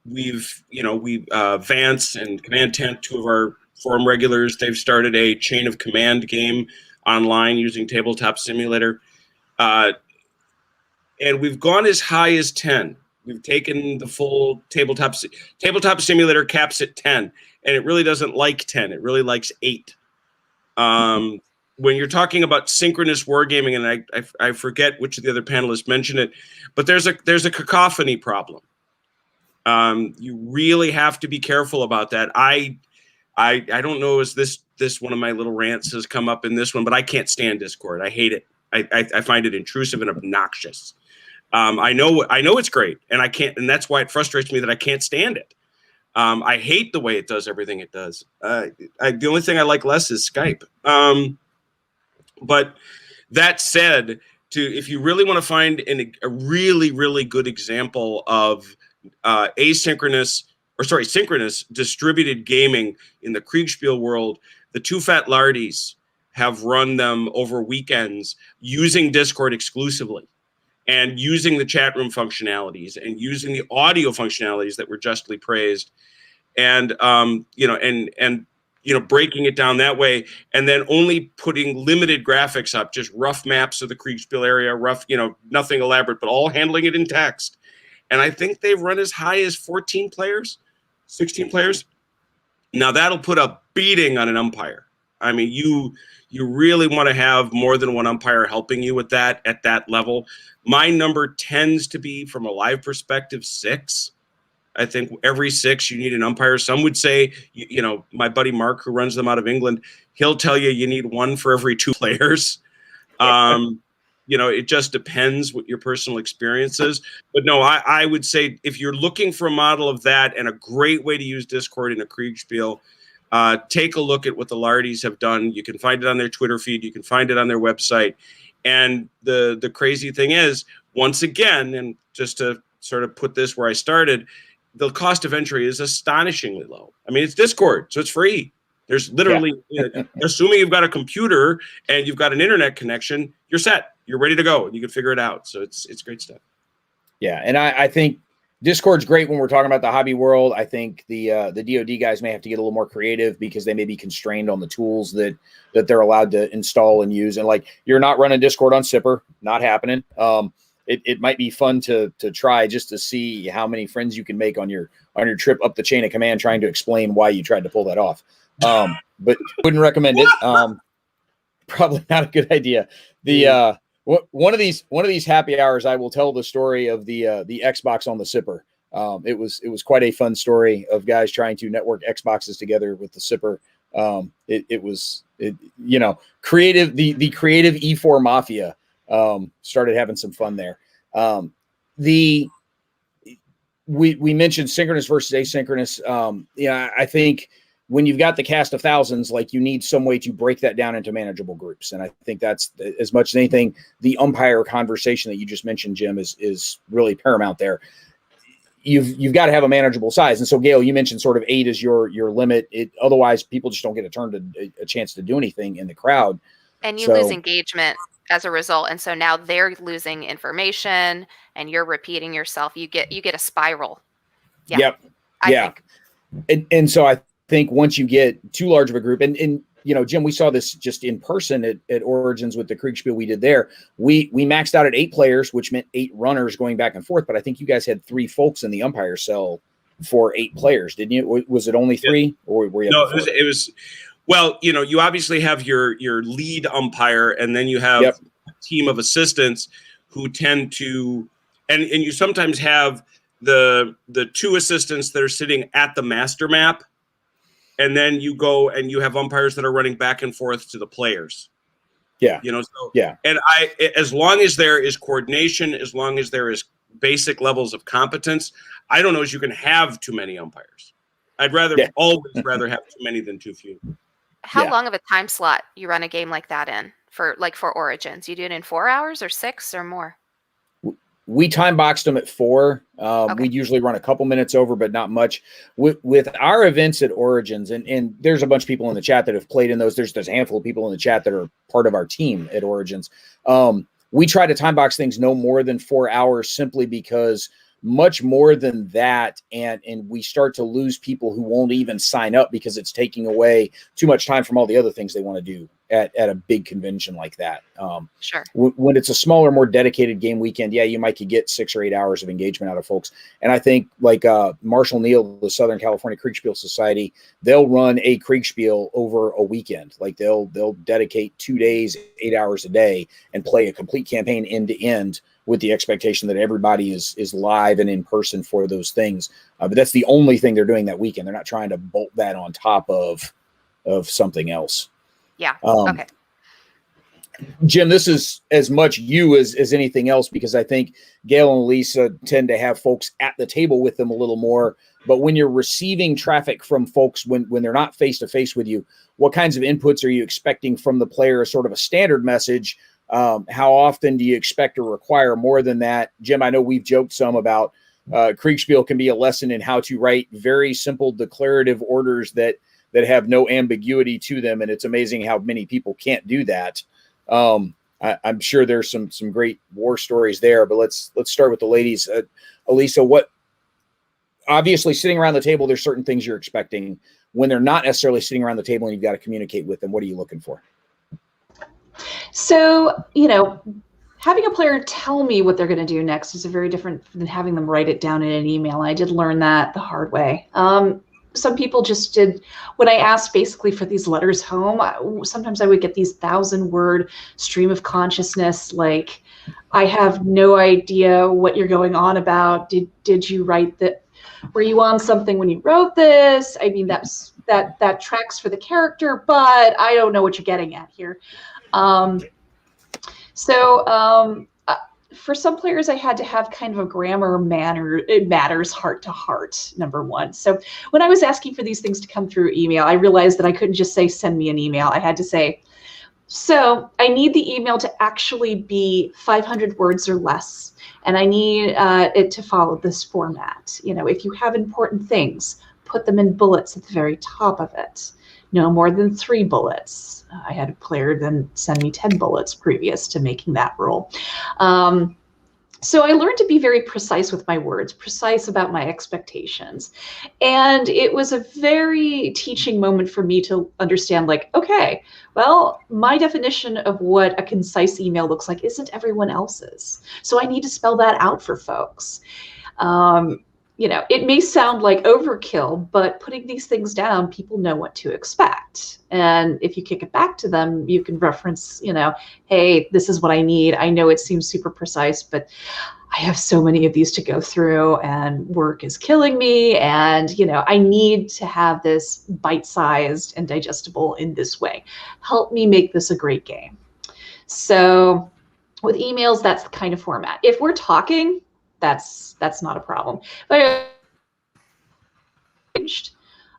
we've Vance and Command Tent, two of our forum regulars, they've started a chain of command game online using Tabletop Simulator. And we've gone as high as 10. We've taken the full Tabletop Simulator caps at 10, and it really doesn't like 10. It really likes 8. When you're talking about synchronous wargaming, and I forget which of the other panelists mentioned it, but there's a cacophony problem. You really have to be careful about that. I don't know as this one of my little rants has come up in this one, but I can't stand Discord. I hate it. I find it intrusive and obnoxious. I know it's great, and I can't, and that's why it frustrates me that I can't stand it. I hate the way it does everything it does. The only thing I like less is Skype. But that said, if you really want to find a really, really good example of synchronous distributed gaming in the Kriegspiel world, the Two Fat Lardies have run them over weekends using Discord exclusively, and using the chat room functionalities and using the audio functionalities that were justly praised, and breaking it down that way, and then only putting limited graphics up, just rough maps of the Kriegspiel area, nothing elaborate, but all handling it in text. And I think they've run as high as 14 players, 16 players. Now that'll put a beating on an umpire. I mean, you really want to have more than one umpire helping you with that at that level. My number tends to be, from a live perspective, 6. I think every 6 you need an umpire. Some would say, my buddy Mark, who runs them out of England, he'll tell you need 1 for every 2 players. It just depends what your personal experience is. But no, I would say if you're looking for a model of that and a great way to use Discord in a Kriegspiel, take a look at what the Lardies have done. You can find it on their Twitter feed. You can find it on their website. And the crazy thing is, once again, and just to sort of put this where I started, the cost of entry is astonishingly low. I mean, it's Discord, so it's free. There's literally, assuming you've got a computer and you've got an internet connection, you're set. You're ready to go. You can figure it out. So it's great stuff. Yeah, and I think Discord's great when we're talking about the hobby world. I think the DoD guys may have to get a little more creative because they may be constrained on the tools that they're allowed to install and use. And like, you're not running Discord on Sipper, not happening. It might be fun to try just to see how many friends you can make on your trip up the chain of command, trying to explain why you tried to pull that off. But wouldn't recommend it. Probably not a good idea. One of these happy hours, I will tell the story of the Xbox on the Sipper. It was quite a fun story of guys trying to network Xboxes together with the Sipper. It was creative. The creative E4 Mafia started having some fun there. We mentioned synchronous versus asynchronous. I think when you've got the cast of thousands, like you need some way to break that down into manageable groups. And I think that's, as much as anything, the umpire conversation that you just mentioned, Jim, is really paramount there. You've got to have a manageable size. And so, Gail, you mentioned sort of 8 is your limit. Otherwise, people just don't get a chance to do anything in the crowd. And you lose engagement as a result. And so now they're losing information and you're repeating yourself. You get a spiral. Yeah. Yep. I think. And so I think once you get too large of a group, and you know, Jim, we saw this just in person at Origins with the Kriegspiel we did there. We maxed out at 8 players, which meant 8 runners going back and forth. But I think you guys had 3 folks in the umpire cell for 8 players, didn't you? Was it only 3, or were you? No, it was. Well, you know, you obviously have your lead umpire, and then you have a team of assistants who tend to, and you sometimes have the 2 assistants that are sitting at the master map. And then you go and you have umpires that are running back and forth to the players. Yeah. You know, so and as long as there is coordination, as long as there is basic levels of competence, I don't know as you can have too many umpires. I'd always rather have too many than too few. How long of a time slot you run a game like that in for Origins? You do it in 4 hours or 6 or more? We time boxed them at 4. We usually run a couple minutes over, but not much. With our events at Origins, and there's a bunch of people in the chat that have played in those. There's a handful of people in the chat that are part of our team at Origins. We try to time box things no more than 4 hours, simply because much more than that, and we start to lose people who won't even sign up because it's taking away too much time from all the other things they want to do at a big convention like that. Sure. When it's a smaller, more dedicated game weekend, you might could get 6 or 8 hours of engagement out of folks. And I think like Marshall Neal, the Southern California Kriegspiel Society, they'll run a Kriegspiel over a weekend. Like they'll dedicate 2 days, 8 hours a day, and play a complete campaign end to end, with the expectation that everybody is live and in person for those things. But that's the only thing they're doing that weekend. They're not trying to bolt that on top of something else. Yeah. Okay. Jim, this is as much you as anything else, because I think Gail and Elisa tend to have folks at the table with them a little more. But when you're receiving traffic from folks, when they're not face-to-face with you, what kinds of inputs are you expecting from the player as sort of a standard message? How often do you expect or require more than that? Jim, I know we've joked some about Kriegspiel can be a lesson in how to write very simple declarative orders that have no ambiguity to them. And it's amazing how many people can't do that. I'm sure there's some great war stories there, but let's start with the ladies. Elisa, obviously sitting around the table, there's certain things you're expecting. When they're not necessarily sitting around the table and you've got to communicate with them, what are you looking for? So, having a player tell me what they're going to do next is very different than having them write it down in an email. I did learn that the hard way. Some people just did, when I asked basically for these letters home, sometimes I would get these 1,000-word stream of consciousness, like, I have no idea what you're going on about. Did you write that? Were you on something when you wrote this? I mean, that tracks for the character, but I don't know what you're getting at here. For some players, I had to have kind of a grammar manner. It matters heart to heart, number one. So when I was asking for these things to come through email, I realized that I couldn't just say, send me an email. I had to say, so I need the email to actually be 500 words or less. And I need it to follow this format. If you have important things, put them in bullets at the very top of it. No more than 3 bullets. I had a player then send me 10 bullets previous to making that rule. So I learned to be very precise with my words, precise about my expectations. And it was a very teaching moment for me to understand, like, okay, well, my definition of what a concise email looks like isn't everyone else's. So I need to spell that out for folks. It may sound like overkill, but putting these things down, people know what to expect. And if you kick it back to them, you can reference, hey, this is what I need. I know it seems super precise, but I have so many of these to go through and work is killing me. And, I need to have this bite-sized and digestible in this way. Help me make this a great game. So with emails, that's the kind of format. If we're talking, that's not a problem. But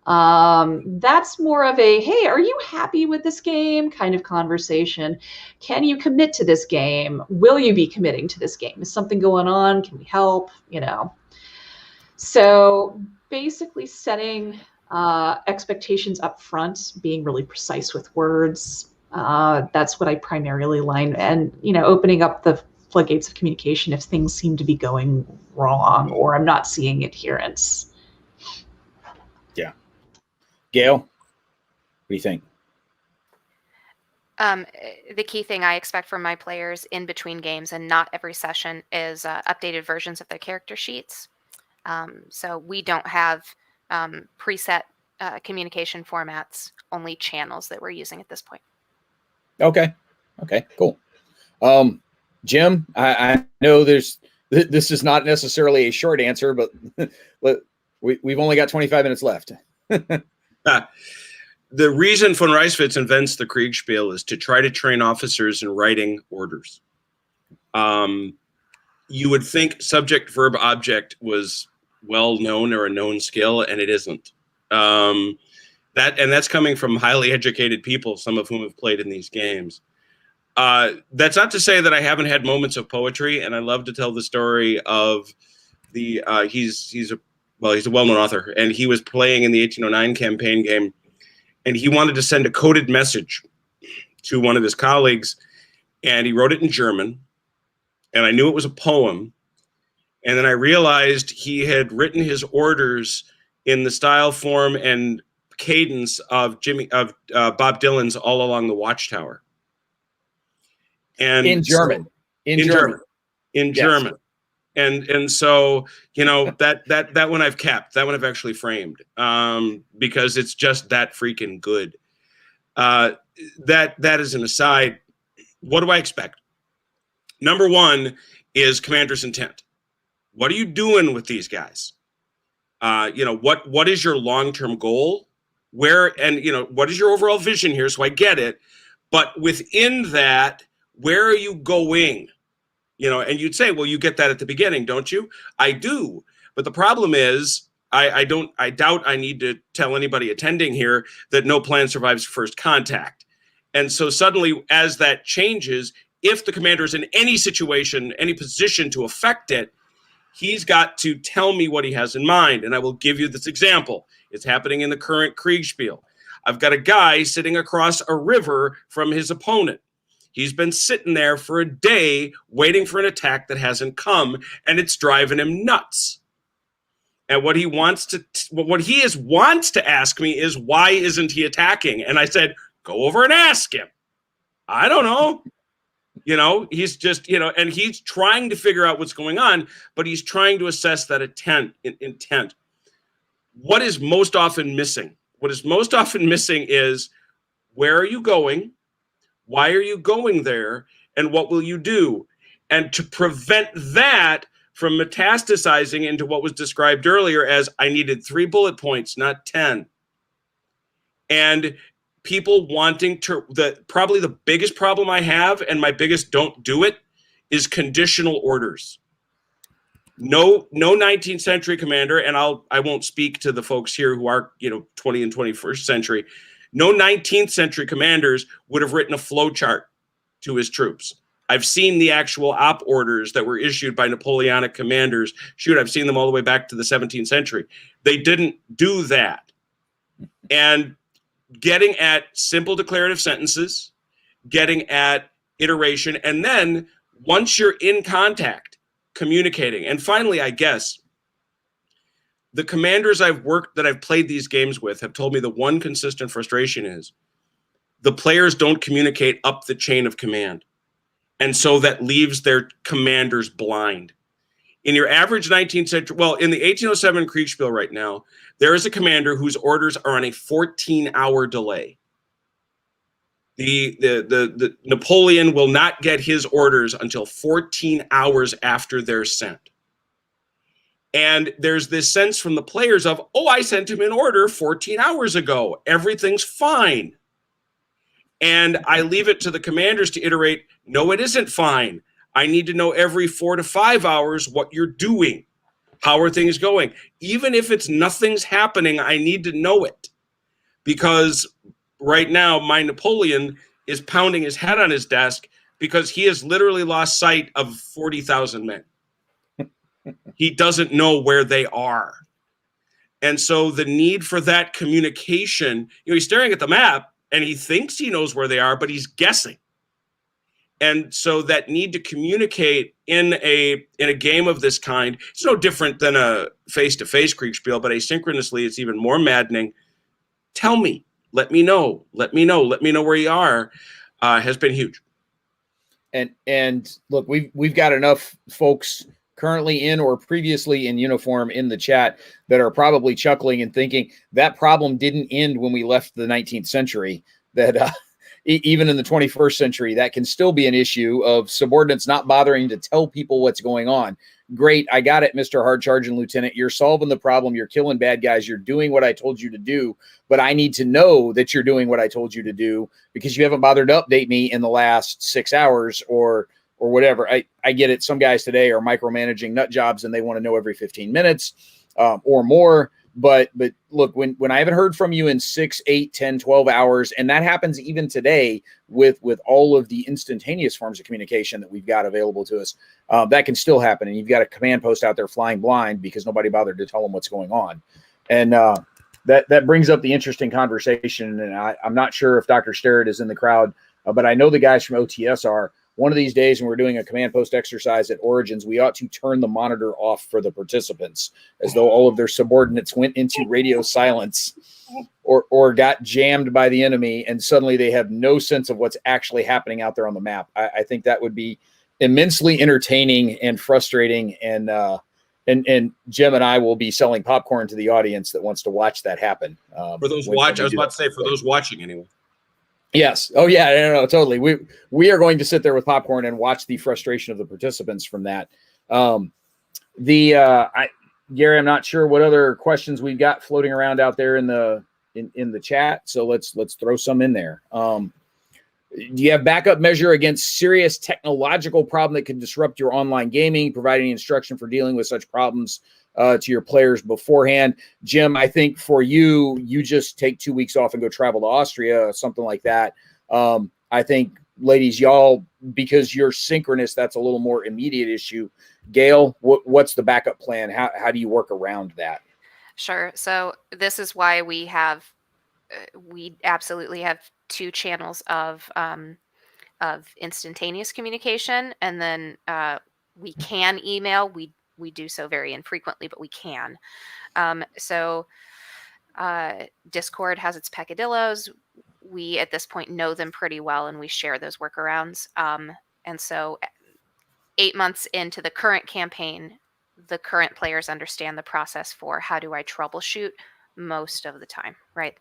That's more of a, hey, are you happy with this game kind of conversation. Can you commit to this game? Will you be committing to this game? Is something going on? Can we help? So basically setting expectations up front, being really precise with words. That's what I primarily line, and opening up the floodgates of communication if things seem to be going wrong or I'm not seeing adherence. Yeah. Gail, what do you think? The key thing I expect from my players in between games and not every session is updated versions of their character sheets. So we don't have preset communication formats, only channels that we're using at this point. Okay, cool. Jim, I know this is not necessarily a short answer, but we've only got 25 minutes left. The reason von Reiswitz invents the Kriegspiel is to try to train officers in writing orders. You would think subject, verb, object was well known or a known skill, and it isn't. That's coming from highly educated people, some of whom have played in these games. That's not to say that I haven't had moments of poetry, and I love to tell the story of the he's a well-known author, and he was playing in the 1809 campaign game, and he wanted to send a coded message to one of his colleagues, and he wrote it in German, and I knew it was a poem, and then I realized he had written his orders in the style, form, and cadence of Bob Dylan's "All Along the Watchtower." And in German, in German. And so, that one I've kept, that one I've actually framed, because it's just that freaking good. That is an aside. What do I expect? Number one is commander's intent. What are you doing with these guys? What is your long-term goal? What is your overall vision here? So I get it. But within that, where are you going? And you'd say, well, you get that at the beginning, don't you? I do. But the problem is, I doubt I need to tell anybody attending here that no plan survives first contact. And so suddenly, as that changes, if the commander is in any situation, any position to affect it, he's got to tell me what he has in mind. And I will give you this example. It's happening in the current Kriegspiel. I've got a guy sitting across a river from his opponent. He's been sitting there for a day waiting for an attack that hasn't come, and it's driving him nuts. And what he wants to ask me is, why isn't he attacking? And I said, go over and ask him. I don't know. He's just, and he's trying to figure out what's going on, but he's trying to assess that intent. What is most often missing? What is most often missing is, where are you going? Why are you going there? And what will you do? And to prevent that from metastasizing into what was described earlier as, I needed 3 bullet points, not 10. And people wanting to, probably the biggest problem I have, and my biggest don't do it, is conditional orders. No 19th century commander, and I won't speak to the folks here who are 20 and 21st century. No 19th century commanders would have written a flow chart to his troops. I've seen the actual op orders that were issued by Napoleonic commanders. Shoot, I've seen them all the way back to the 17th century. They didn't do that. And getting at simple declarative sentences, getting at iteration, and then once you're in contact, communicating. And finally, I guess, the commanders that I've played these games with have told me the one consistent frustration is the players don't communicate up the chain of command. And so that leaves their commanders blind. In your average 19th century, in the 1807 Kriegspiel right now, there is a commander whose orders are on a 14-hour delay. The Napoleon will not get his orders until 14 hours after they're sent. And there's this sense from the players of, I sent him an order 14 hours ago. Everything's fine. And I leave it to the commanders to iterate, no, it isn't fine. I need to know every 4 to 5 hours what you're doing. How are things going? Even if it's nothing's happening, I need to know it. Because right now, my Napoleon is pounding his head on his desk because he has literally lost sight of 40,000 men. He doesn't know where they are. And so the need for that communication, he's staring at the map and he thinks he knows where they are, but he's guessing. And so that need to communicate in a game of this kind, it's no different than a face-to-face Kriegspiel, but asynchronously, it's even more maddening. Tell me, let me know where you are, has been huge. And look, we've got enough folks currently in or previously in uniform in the chat that are probably chuckling and thinking that problem didn't end when we left the 19th century, that even in the 21st century, that can still be an issue of subordinates not bothering to tell people what's going on. Great. I got it, Mr. Hard Charging Lieutenant. You're solving the problem. You're killing bad guys. You're doing what I told you to do, but I need to know that you're doing what I told you to do because you haven't bothered to update me in the last 6 hours or whatever. I get it. Some guys today are micromanaging nut jobs and they want to know every 15 minutes or more. But look, when I haven't heard from you in 6, 8, 10, 12 hours, and that happens even today with all of the instantaneous forms of communication that we've got available to us, that can still happen. And you've got a command post out there flying blind because nobody bothered to tell them what's going on. And that brings up the interesting conversation. And I'm not sure if Dr. Sterrett is in the crowd, but I know the guys from OTS are. One of these days when we're doing a command post exercise at Origins, we ought to turn the monitor off for the participants as though all of their subordinates went into radio silence or got jammed by the enemy and suddenly they have no sense of what's actually happening out there on the map. I think that would be immensely entertaining and frustrating. And Jim and I will be selling popcorn to the audience that wants to watch that happen. For those watching, I was about to say, for those watching anyway. Yes. Oh, yeah. No, totally. We are going to sit there with popcorn and watch the frustration of the participants from that. Gary, I'm not sure what other questions we've got floating around out there in the chat. So let's throw some in there. Do you have backup measure against serious technological problem that could disrupt your online gaming? Provide any instruction for dealing with such problems to your players beforehand? Jim, I think for you just take 2 weeks off and go travel to Austria, something like that. I think, ladies, y'all, because you're synchronous, that's a little more immediate issue. Gail, what's the backup plan? How do you work around that? Sure. So this is why we absolutely have 2 channels of instantaneous communication, and then we can email. We do so very infrequently, but we can. Discord has its peccadillos. We, at this point, know them pretty well, and we share those workarounds. And so 8 months into the current campaign, the current players understand the process for how do I troubleshoot most of the time, right?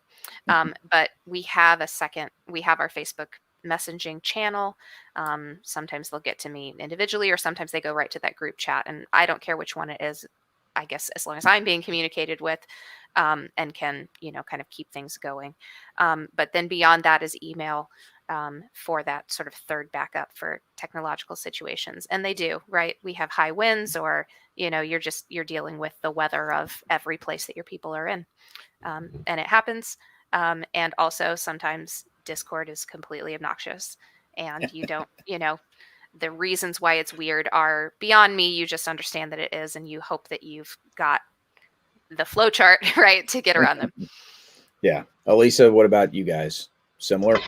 But we have our Facebook messaging channel. Sometimes they'll get to me individually, or sometimes they go right to that group chat, and I don't care which one it is, I guess, as long as I'm being communicated with, and can kind of keep things going. But then beyond that is email, for that sort of third backup for technological situations. And they do, right? We have high winds, or you're dealing with the weather of every place that your people are in, and it happens. And also sometimes Discord is completely obnoxious, and you don't, the reasons why it's weird are beyond me. You just understand that it is, and you hope that you've got the flow chart, right, to get around them. Yeah. Elisa, what about you guys? Similar?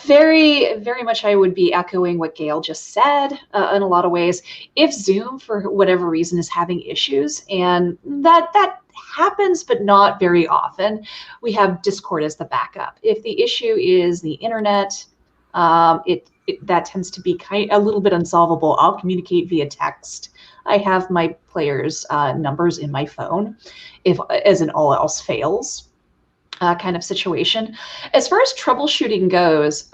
Very, very much I would be echoing what Gail just said in a lot of ways. If Zoom, for whatever reason, is having issues, and that happens, but not very often, we have Discord as the backup. If the issue is the internet, that tends to be a little bit unsolvable. I'll communicate via text. I have my players' numbers in my phone, as in all else fails. Kind of situation. As far as troubleshooting goes,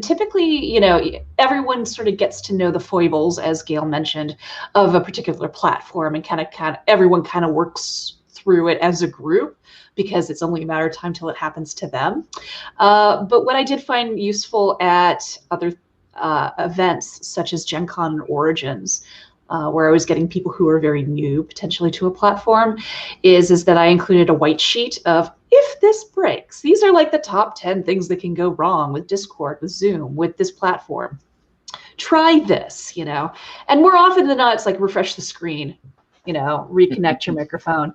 typically, everyone sort of gets to know the foibles, as Gail mentioned, of a particular platform, and kind of everyone kind of works through it as a group, because it's only a matter of time till it happens to them. But what I did find useful at other events, such as Gen Con and Origins, where I was getting people who were very new potentially to a platform, is that I included a white sheet of, if this breaks, these are like the top 10 things that can go wrong with Discord, with Zoom, with this platform. Try this, and more often than not, it's like refresh the screen, reconnect your microphone.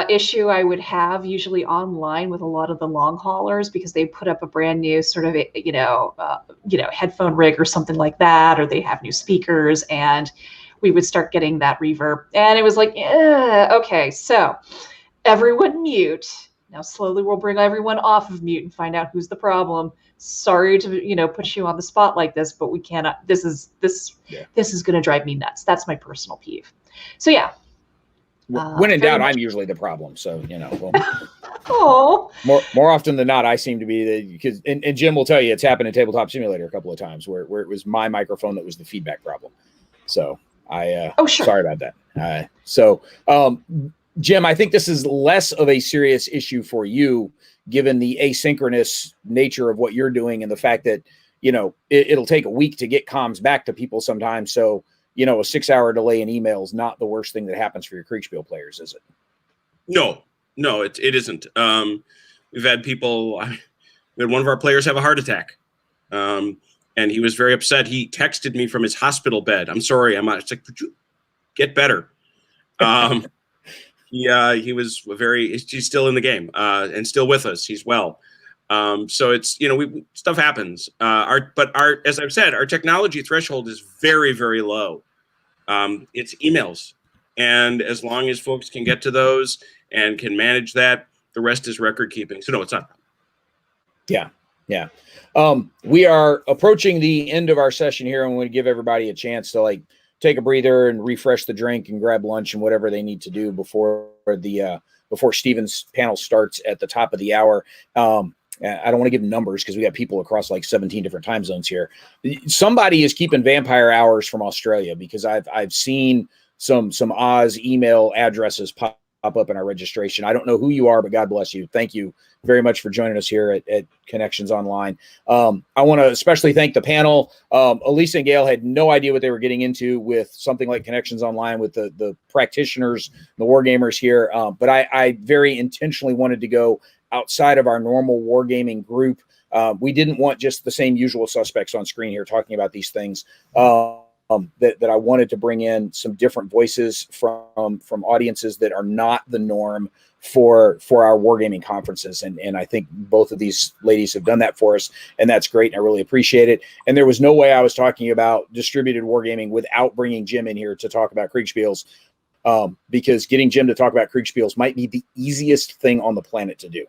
Issue I would have usually online with a lot of the long haulers, because they put up a brand new sort of headphone rig or something like that, or they have new speakers, and we would start getting that reverb, and it was like, okay, so everyone mute. Now slowly we'll bring everyone off of mute and find out who's the problem. Sorry to put you on the spot like this, but we cannot. This is going to drive me nuts. That's my personal peeve. So yeah. When in doubt, I'm usually the problem. So Oh. More often than not, I seem to be because and Jim will tell you it's happened in Tabletop Simulator a couple of times where it was my microphone that was the feedback problem. So sure. Sorry about that. Jim, I think this is less of a serious issue for you, given the asynchronous nature of what you're doing and the fact that it'll take a week to get comms back to people sometimes. So a 6-hour delay in email is not the worst thing that happens for your Kriegspiel players, is it? No, it isn't. We've had people. We had one of our players have a heart attack, and he was very upset. He texted me from his hospital bed. I'm sorry, it's like, would you get better? He was he's still in the game and still with us. He's well. So it's, stuff happens. As I've said, our technology threshold is very, very low. It's emails. And as long as folks can get to those and can manage that, the rest is record keeping. So no, it's not. Yeah. We are approaching the end of our session here, and we want to give everybody a chance to take a breather and refresh the drink and grab lunch and whatever they need to do before Stephen's panel starts at the top of the hour. I don't want to give numbers because we got people across 17 different time zones here. Somebody is keeping vampire hours from Australia, because I've seen some Oz email addresses pop up in our registration. I don't know who you are, but God bless you. Thank you very much for joining us here at Connections Online. I want to especially thank the panel. Elisa and Gail had no idea what they were getting into with something like Connections Online with the practitioners, the wargamers here. But I very intentionally wanted to go outside of our normal wargaming group. We didn't want just the same usual suspects on screen here talking about these things. That I wanted to bring in some different voices from audiences that are not the norm for our wargaming conferences. And I think both of these ladies have done that for us, and that's great. And I really appreciate it. And there was no way I was talking about distributed wargaming without bringing Jim in here to talk about Kriegspiels, because getting Jim to talk about Kriegspiels might be the easiest thing on the planet to do.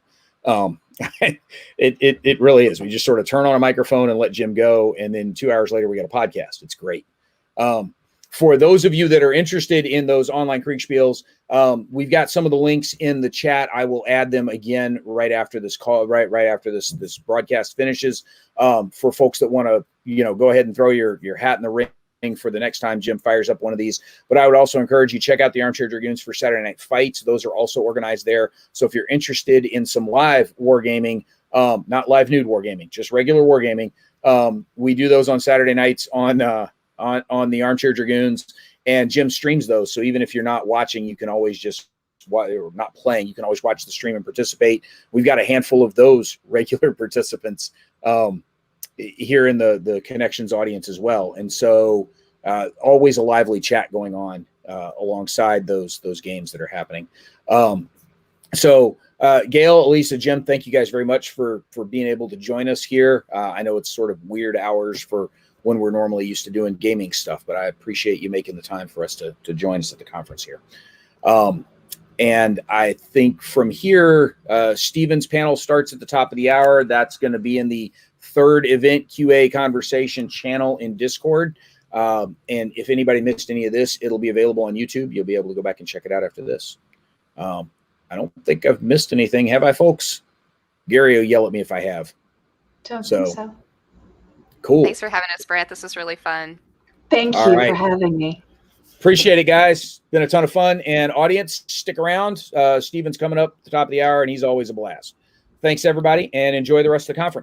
It really is. We just sort of turn on a microphone and let Jim go, and then 2 hours later we got a podcast. It's great. For those of you that are interested in those online Kriegspiels, we've got some of the links in the chat. I will add them again right after this call, right after this broadcast finishes, for folks that want to go ahead and throw your hat in the ring for the next time Jim fires up one of these. But I would also encourage you check out the Armchair Dragoons for Saturday Night Fights. Those are also organized there. So if you're interested in some live wargaming, not live nude wargaming, just regular wargaming, we do those on Saturday nights on the Armchair Dragoons, and Jim streams those. So even if you're not watching, you can always just or not playing, you can always watch the stream and participate. We've got a handful of those regular participants here in the Connections audience as well. And so always a lively chat going on alongside those games that are happening. So Gail, Elisa, Jim, thank you guys very much for being able to join us here. I know it's sort of weird hours for when we're normally used to doing gaming stuff, but I appreciate you making the time for us to join us at the conference here. And I think from here, Stephen's panel starts at the top of the hour. That's going to be in the third event QA conversation channel in Discord. And if anybody missed any of this, it'll be available on YouTube. You'll be able to go back and check it out after this. I don't think I've missed anything. Have I, folks? Gary will yell at me if I have. Don't think so. Cool. Thanks for having us, Brant. This was really fun. Thank you for having me. Appreciate it, guys. Been a ton of fun. And audience, stick around. Stephen's coming up at the top of the hour, and he's always a blast. Thanks, everybody, and enjoy the rest of the conference.